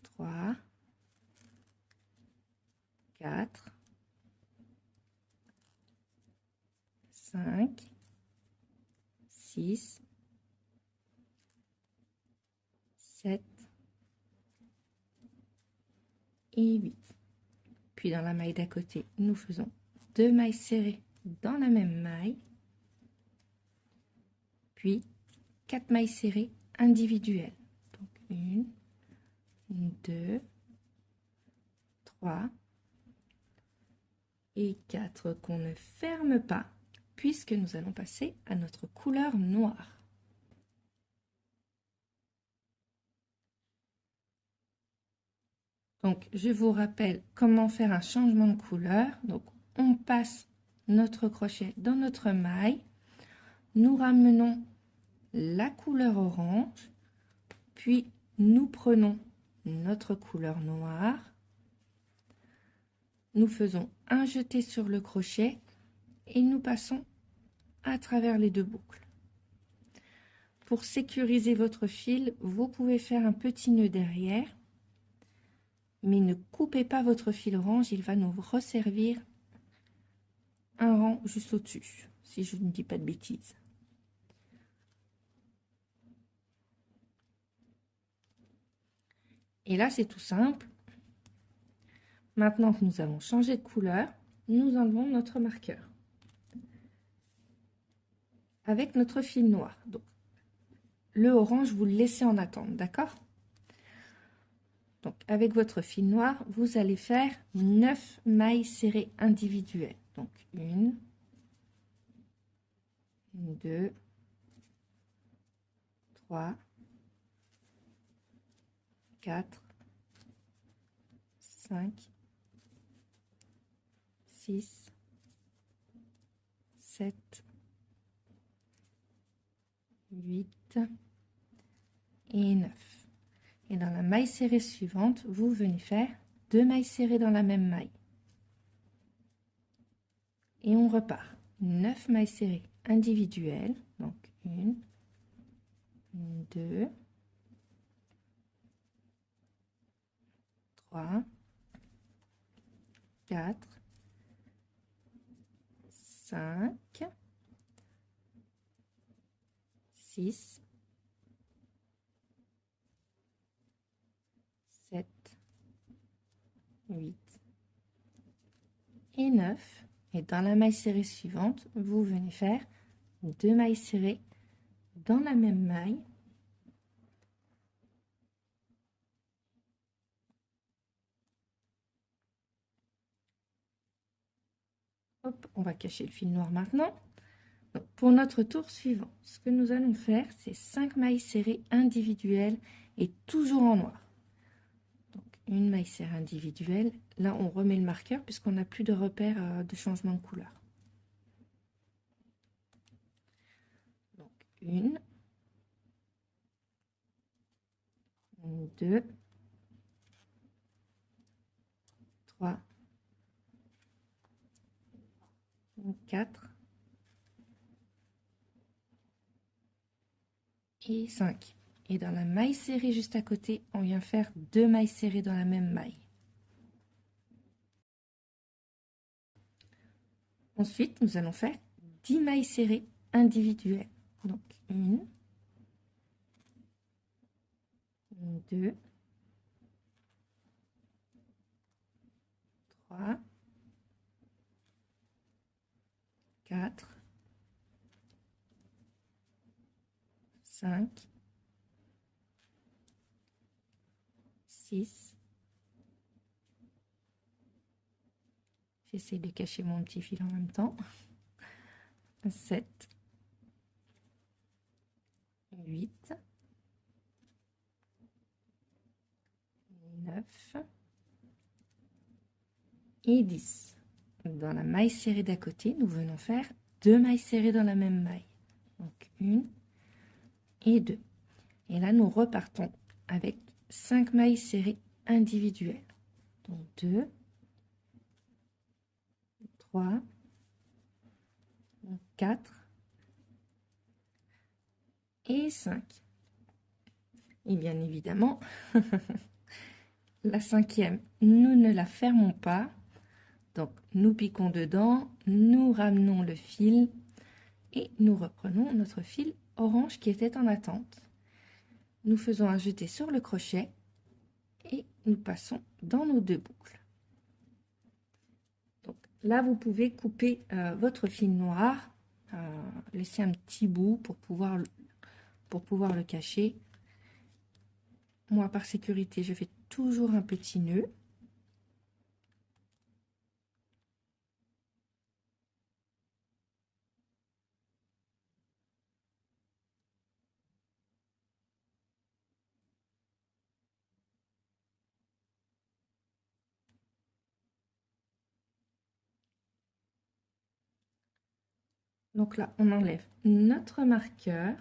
3, 4, 5, 6, 7 et 8. Puis dans la maille d'à côté, nous faisons 2 mailles serrées dans la même maille, puis 4 mailles serrées individuelles. Donc 1, 2, 3 et 4 qu'on ne ferme pas, puisque nous allons passer à notre couleur noire. Donc, je vous rappelle comment faire un changement de couleur. Donc, on passe notre crochet dans notre maille. Nous ramenons la couleur orange. Puis, nous prenons notre couleur noire. Nous faisons un jeté sur le crochet et nous passons à travers les deux boucles. Pour sécuriser votre fil, vous pouvez faire un petit nœud derrière. Mais ne coupez pas votre fil orange, il va nous resservir un rang juste au-dessus, si je ne dis pas de bêtises. Et là, c'est tout simple. Maintenant que nous avons changé de couleur, nous enlevons notre marqueur avec notre fil noir. Donc, le orange, vous le laissez en attente, d'accord? Donc, avec votre fil noir, vous allez faire 9 mailles serrées individuelles. Donc, 1, 2, 3, 4, 5, 6, 7, 8 et 9. Et dans la maille serrée suivante, vous venez faire 2 mailles serrées dans la même maille. Et on repart. 9 mailles serrées individuelles. Donc 1, 2, 3, 4, 5, 6, 7, 8 et 9. Et dans la maille serrée suivante, vous venez faire 2 mailles serrées dans la même maille. Hop, on va cacher le fil noir maintenant. Donc, pour notre tour suivant, ce que nous allons faire, c'est 5 mailles serrées individuelles et toujours en noir. Donc, une maille serrée individuelle. Là, on remet le marqueur puisqu'on n'a plus de repère de changement de couleur. Donc, une, deux, trois, quatre et 5. Et dans la maille serrée juste à côté, on vient faire 2 mailles serrées dans la même maille. Ensuite, nous allons faire 10 mailles serrées individuelles. Donc, 1, 2, 3, 4, 5, 6. J'essaie de cacher mon petit fil en même temps. 7, 8, 9 et 10. Dans la maille serrée d'à côté, nous venons faire 2 mailles serrées dans la même maille. Donc 1 et 2. Et là, nous repartons avec 5 mailles serrées individuelles. Donc 2, 3, 4 et 5. Et bien évidemment, la cinquième, nous ne la fermons pas. Donc, nous piquons dedans, nous ramenons le fil et nous reprenons notre fil orange qui était en attente. Nous faisons un jeté sur le crochet et nous passons dans nos 2 boucles. Donc, là, vous pouvez couper votre fil noir, laisser un petit bout pour pouvoir le cacher. Moi, par sécurité, je fais toujours un petit nœud. Donc là, on enlève notre marqueur.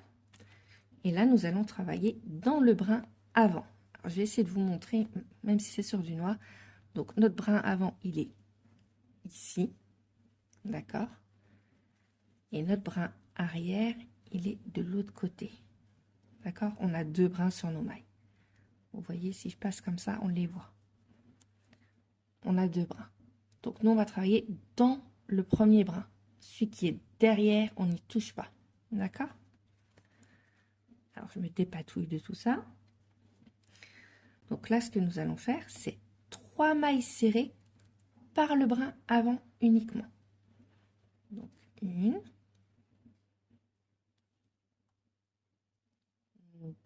Et là, nous allons travailler dans le brin avant. Alors, je vais essayer de vous montrer, même si c'est sur du noir. Donc, notre brin avant, il est ici. D'accord? Et notre brin arrière, il est de l'autre côté. D'accord? On a 2 brins sur nos mailles. Vous voyez, si je passe comme ça, on les voit. On a 2 brins. Donc, nous, on va travailler dans le premier brin. Celui qui est derrière, on n'y touche pas. D'accord? Alors, je me dépatouille de tout ça. Donc là, ce que nous allons faire, c'est 3 mailles serrées par le brin avant uniquement. Donc, 1,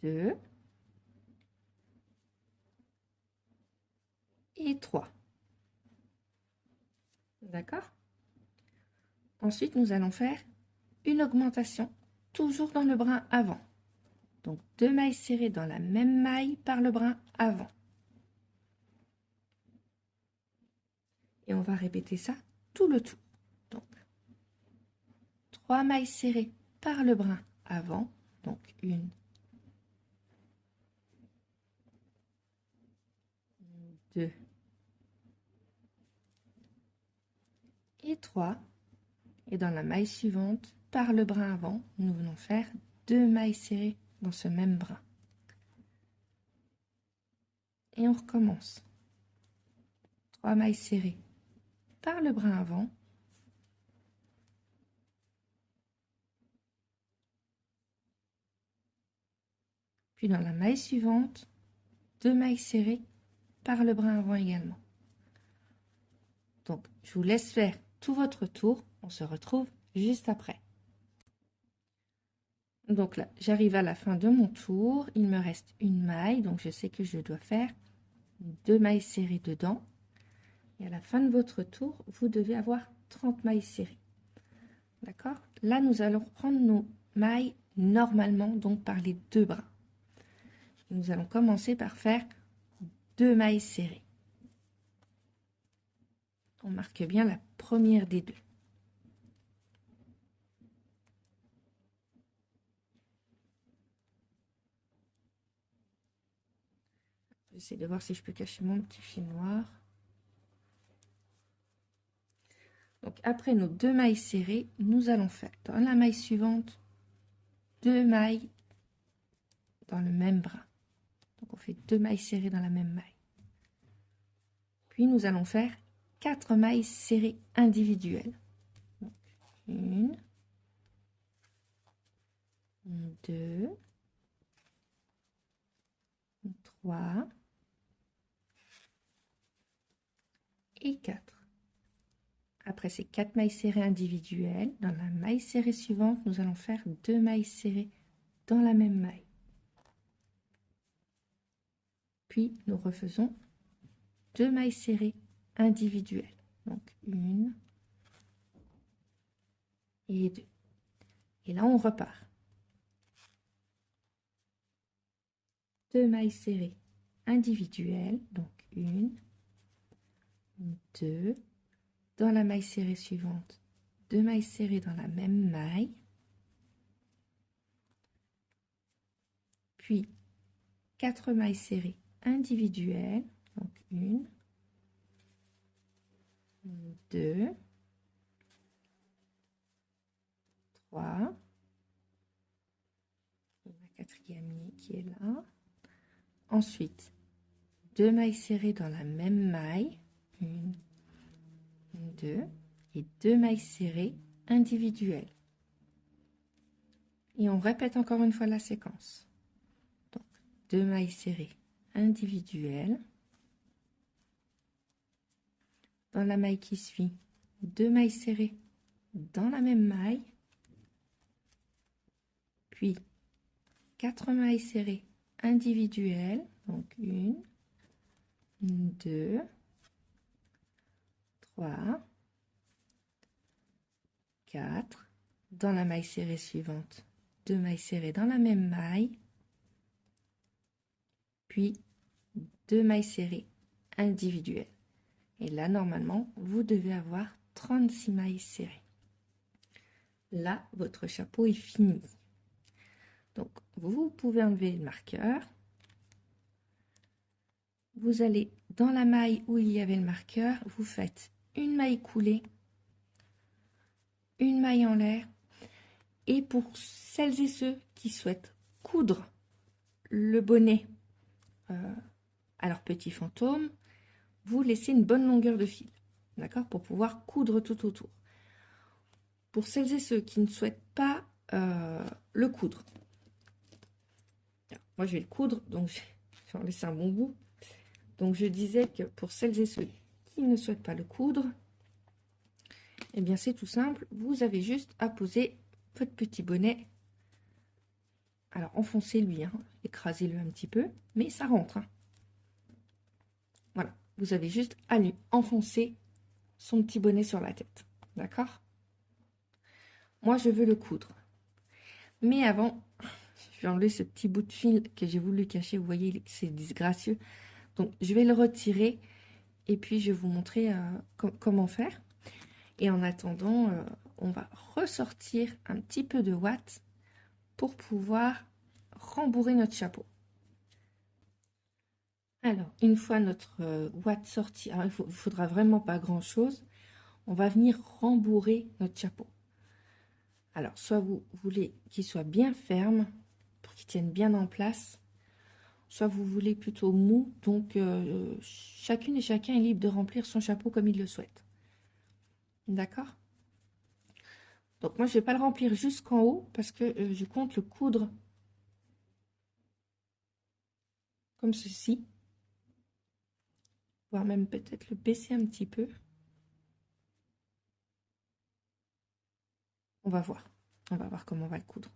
2 et 3. D'accord? Ensuite, nous allons faire une augmentation, toujours dans le brin avant. Donc, 2 mailles serrées dans la même maille par le brin avant. Et on va répéter ça tout le tour. Donc, 3 mailles serrées par le brin avant. Donc, 1, 2 et 3. Et dans la maille suivante, par le brin avant, nous venons faire 2 mailles serrées dans ce même brin. Et on recommence. 3 mailles serrées par le brin avant. Puis dans la maille suivante, 2 mailles serrées par le brin avant également. Donc, je vous laisse faire tout votre tour. On se retrouve juste après. Donc là, j'arrive à la fin de mon tour. Il me reste une maille, donc je sais que je dois faire 2 mailles serrées dedans. Et à la fin de votre tour, vous devez avoir 30 mailles serrées. D'accord? Là, nous allons prendre nos mailles normalement, donc par les deux bras. Nous allons commencer par faire 2 mailles serrées. On marque bien la première des deux. J'essaie de voir si je peux cacher mon petit fil noir. Donc après nos 2 mailles serrées, nous allons faire dans la maille suivante 2 mailles dans le même bras. Donc on fait 2 mailles serrées dans la même maille. Puis nous allons faire 4 mailles serrées individuelles. Donc, 1, 2, 3 et 4. Après ces 4 mailles serrées individuelles, dans la maille serrée suivante, nous allons faire 2 mailles serrées dans la même maille. Puis nous refaisons 2 mailles serrées individuelles. Donc 1 et 2. Et là, on repart. 2 mailles serrées individuelles. Donc 1, 2. Dans la maille serrée suivante, 2 mailles serrées dans la même maille. Puis 4 mailles serrées individuelles. Donc 1, 2, 3. La quatrième qui est là. Ensuite, 2 mailles serrées dans la même maille. 1, 2 et 2 mailles serrées individuelles. Et on répète encore une fois la séquence. Donc, 2 mailles serrées individuelles. Dans la maille qui suit, 2 mailles serrées dans la même maille. Puis, 4 mailles serrées individuelles. Donc, 1, 2, 3, 4. Dans la maille serrée suivante, 2 mailles serrées dans la même maille. Puis, 2 mailles serrées individuelles. Et là, normalement, vous devez avoir 36 mailles serrées. Là, votre chapeau est fini. Donc, vous pouvez enlever le marqueur. Vous allez dans la maille où il y avait le marqueur, vous faites une maille coulée, une maille en l'air. Et pour celles et ceux qui souhaitent coudre le bonnet à leur petit fantôme, vous laissez une bonne longueur de fil, d'accord, pour pouvoir coudre tout autour. Pour celles et ceux qui ne souhaitent pas le coudre, moi je vais le coudre, donc je vais en laisser un bon bout. Donc je disais que pour celles et ceux qui ne souhaitent pas le coudre, eh bien c'est tout simple, vous avez juste à poser votre petit bonnet. Alors enfoncez-lui, hein, écrasez-le un petit peu, mais ça rentre. Hein. Voilà, vous avez juste à lui enfoncer son petit bonnet sur la tête. D'accord? Moi, je veux le coudre. Mais avant, je vais enlever ce petit bout de fil que j'ai voulu cacher. Vous voyez, c'est disgracieux. Donc, je vais le retirer et puis je vais vous montrer comment faire. Et en attendant, on va ressortir un petit peu de ouate pour pouvoir rembourrer notre chapeau. Alors, une fois notre ouate sortie, alors il faudra vraiment pas grand-chose. On va venir rembourrer notre chapeau. Alors, soit vous voulez qu'il soit bien ferme pour qu'il tienne bien en place, soit vous voulez plutôt mou. Donc, chacune et chacun est libre de remplir son chapeau comme il le souhaite. D'accord? Donc, moi, je ne vais pas le remplir jusqu'en haut parce que je compte le coudre comme ceci. Voire même peut-être le baisser un petit peu. On va voir. On va voir comment on va le coudre.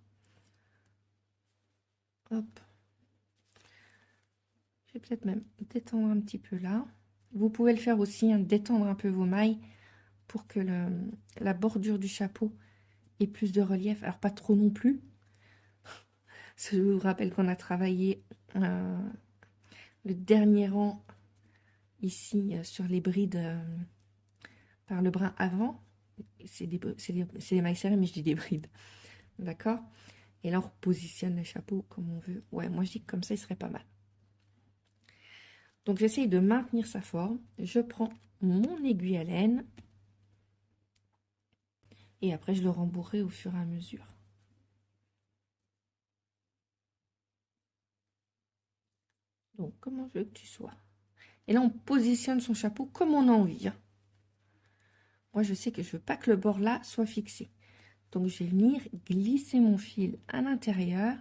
Hop. Je vais peut-être même détendre un petit peu là. Vous pouvez le faire aussi, hein, détendre un peu vos mailles pour que la bordure du chapeau ait plus de relief. Alors pas trop non plus. Je vous rappelle qu'on a travaillé le dernier rang ici sur les brides par le brin avant. C'est des mailles serrées, mais je dis des brides. D'accord? Et là, on repositionne le chapeau comme on veut. Ouais, moi, je dis que comme ça, il serait pas mal. Donc, j'essaye de maintenir sa forme. Je prends mon aiguille à laine. Et après, je le rembourrerai au fur et à mesure. Donc, comment je veux que tu sois. Et là, on positionne son chapeau comme on a envie. Hein. Moi, je sais que je veux pas que le bord là soit fixé. Donc, je vais venir glisser mon fil à l'intérieur.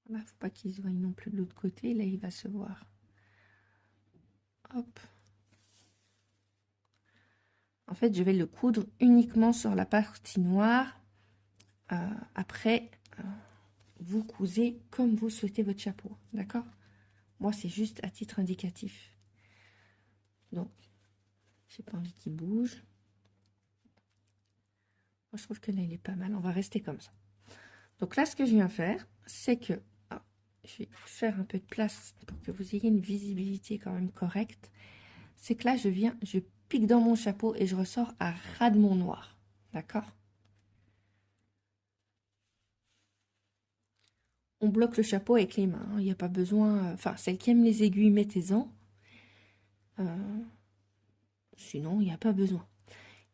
Là, faut pas qu'il se voie non plus de l'autre côté. Là, il va se voir. Hop. En fait, je vais le coudre uniquement sur la partie noire. Après, vous cousez comme vous souhaitez votre chapeau. D'accord? Moi, c'est juste à titre indicatif. Donc, j'ai pas envie qu'il bouge. Moi, je trouve que là, il est pas mal. On va rester comme ça. Donc là, ce que je viens faire, c'est que je vais faire un peu de place pour que vous ayez une visibilité quand même correcte. C'est que là, je pique dans mon chapeau et je ressors à ras de mon noir. D'accord? On bloque le chapeau avec les mains. Il n'y a pas besoin... Enfin, celle qui aime les aiguilles, mettez-en. Sinon, il n'y a pas besoin.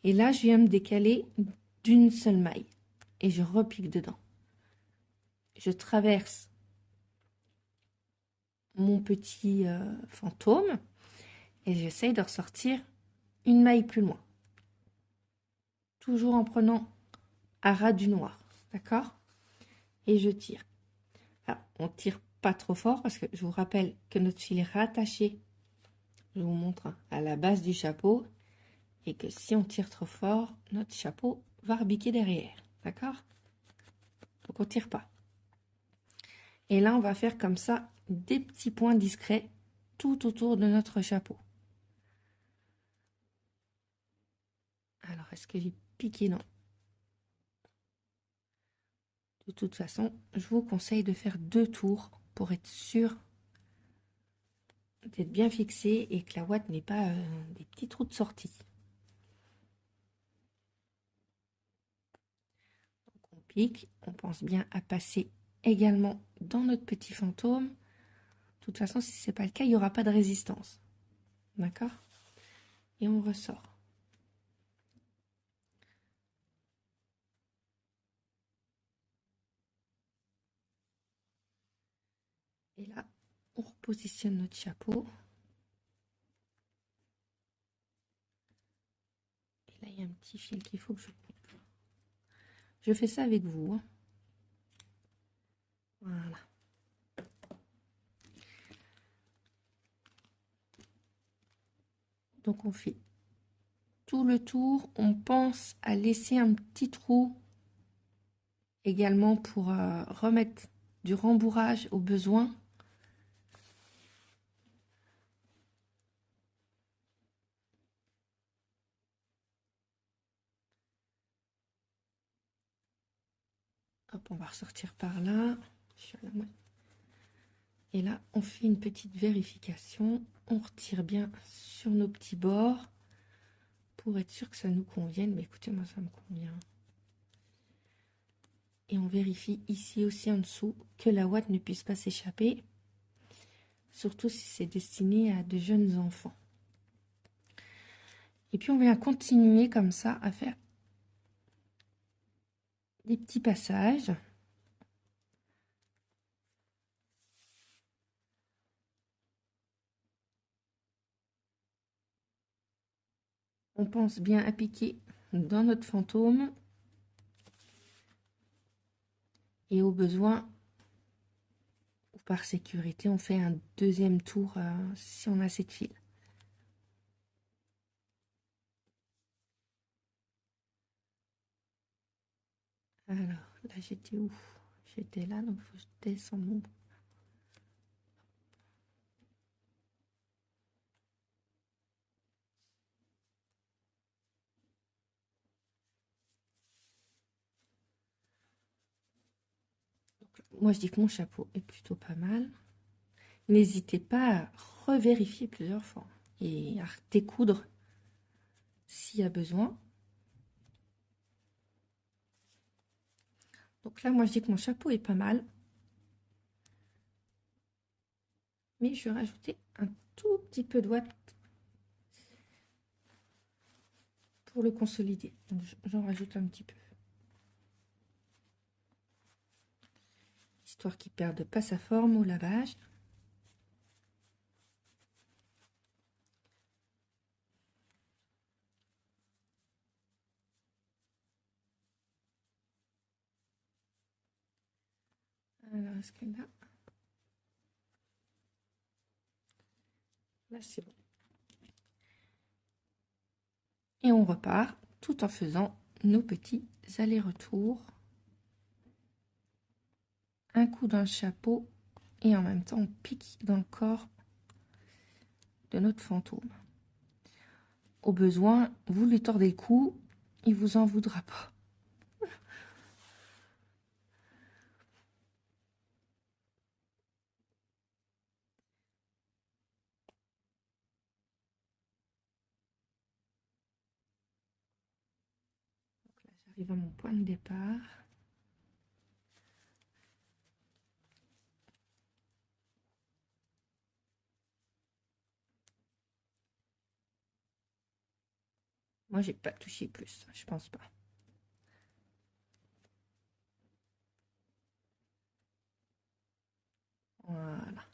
Et là, je viens me décaler d'une seule maille. Et je repique dedans. Je traverse mon petit fantôme. Et j'essaye de ressortir une maille plus loin. Toujours en prenant à ras du noir. D'accord? Et je tire. Alors, on tire pas trop fort parce que je vous rappelle que notre fil est rattaché. Je vous montre hein, à la base du chapeau. Et que si on tire trop fort, notre chapeau va rebiquer derrière. D'accord? Donc on tire pas. Et là, on va faire comme ça des petits points discrets tout autour de notre chapeau. Alors, est-ce que j'ai piqué? Non. De toute façon, je vous conseille de faire 2 tours pour être sûr d'être bien fixé et que la ouate n'ait pas des petits trous de sortie. Donc on pique, on pense bien à passer également dans notre petit fantôme. De toute façon, si ce n'est pas le cas, il n'y aura pas de résistance. D'accord? Et on ressort. Et là, on repositionne notre chapeau. Et là, il y a un petit fil qu'il faut que je coupe. Je fais ça avec vous. Hein. Voilà. Donc, on fait tout le tour. On pense à laisser un petit trou également pour remettre du rembourrage au besoin. Hop, on va ressortir par là. Je suis à la moitié. Et là, on fait une petite vérification. On retire bien sur nos petits bords pour être sûr que ça nous convienne. Mais écoutez, moi, ça me convient. Et on vérifie ici aussi en dessous que la ouate ne puisse pas s'échapper. Surtout si c'est destiné à de jeunes enfants. Et puis, on vient continuer comme ça à faire des petits passages. On pense bien à piquer dans notre fantôme. Et au besoin, ou par sécurité, on fait un deuxième tour si on a cette file. Alors, là, j'étais où? J'étais là, donc il faut que je descende mon... Moi, je dis que mon chapeau est plutôt pas mal. N'hésitez pas à revérifier plusieurs fois et à découdre s'il y a besoin. Donc là, moi, je dis que mon chapeau est pas mal. Mais je vais rajouter un tout petit peu de ouate pour le consolider. J'en rajoute un petit peu. Histoire qu'il ne perde pas sa forme au lavage. Alors, est-ce que là c'est bon. Et on repart tout en faisant nos petits allers-retours. Un coup dans le chapeau et en même temps on pique dans le corps de notre fantôme. Au besoin, vous lui tordez le cou, il vous en voudra pas. J'arrive à mon point de départ. Moi, j'ai pas touché plus, je pense pas. Voilà.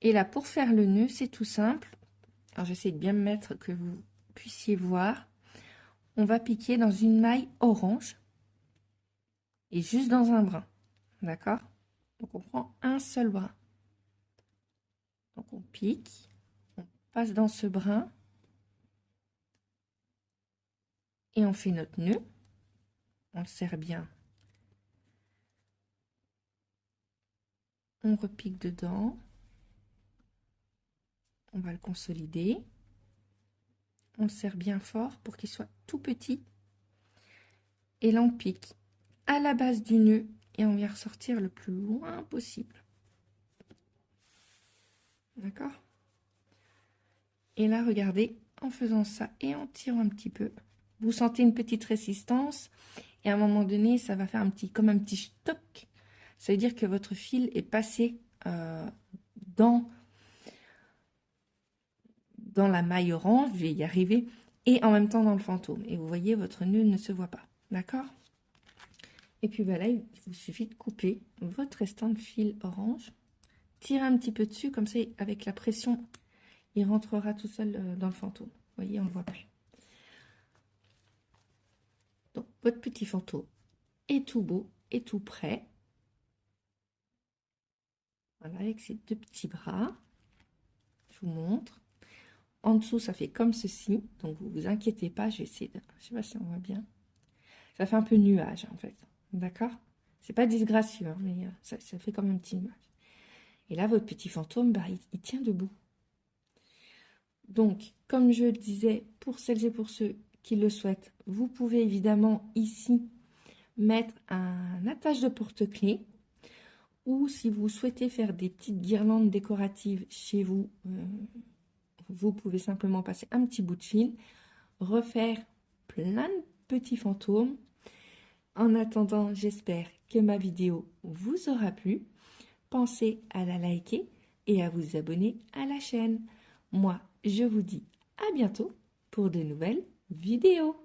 Et là, pour faire le nœud, c'est tout simple. Alors, j'essaie de bien me mettre que vous puissiez voir. On va piquer dans une maille orange et juste dans un brin. D'accord? Donc, on prend un seul brin. Donc, on pique, on passe dans ce brin et on fait notre nœud. On le serre bien. On repique dedans. On va le consolider. On le serre bien fort pour qu'il soit tout petit. Et là, on pique à la base du nœud et on vient ressortir le plus loin possible. D'accord? Et là, regardez, en faisant ça et en tirant un petit peu, vous sentez une petite résistance et à un moment donné, ça va faire comme un petit stock. Ça veut dire que votre fil est passé dans la maille orange, je vais y arriver, et en même temps dans le fantôme. Et vous voyez, votre nœud ne se voit pas. D'accord? Et puis voilà, il vous suffit de couper votre restant de fil orange. Tirez un petit peu dessus, comme ça, avec la pression, il rentrera tout seul dans le fantôme. Vous voyez, on ne le voit plus. Donc, votre petit fantôme est tout beau et tout prêt. Voilà, avec ces deux petits bras. Je vous montre. En dessous, ça fait comme ceci. Donc, vous vous inquiétez pas. Je vais essayer de... Je sais pas si on voit bien. Ça fait un peu nuage, en fait. D'accord? C'est pas disgracieux, hein, mais ça fait comme un petit nuage. Et là, votre petit fantôme, bah, il tient debout. Donc, comme je le disais, pour celles et pour ceux qui le souhaitent, vous pouvez évidemment ici mettre un attache de porte-clés. Ou si vous souhaitez faire des petites guirlandes décoratives chez vous, vous pouvez simplement passer un petit bout de fil, refaire plein de petits fantômes. En attendant, j'espère que ma vidéo vous aura plu. Pensez à la liker et à vous abonner à la chaîne. Moi, je vous dis à bientôt pour de nouvelles vidéos.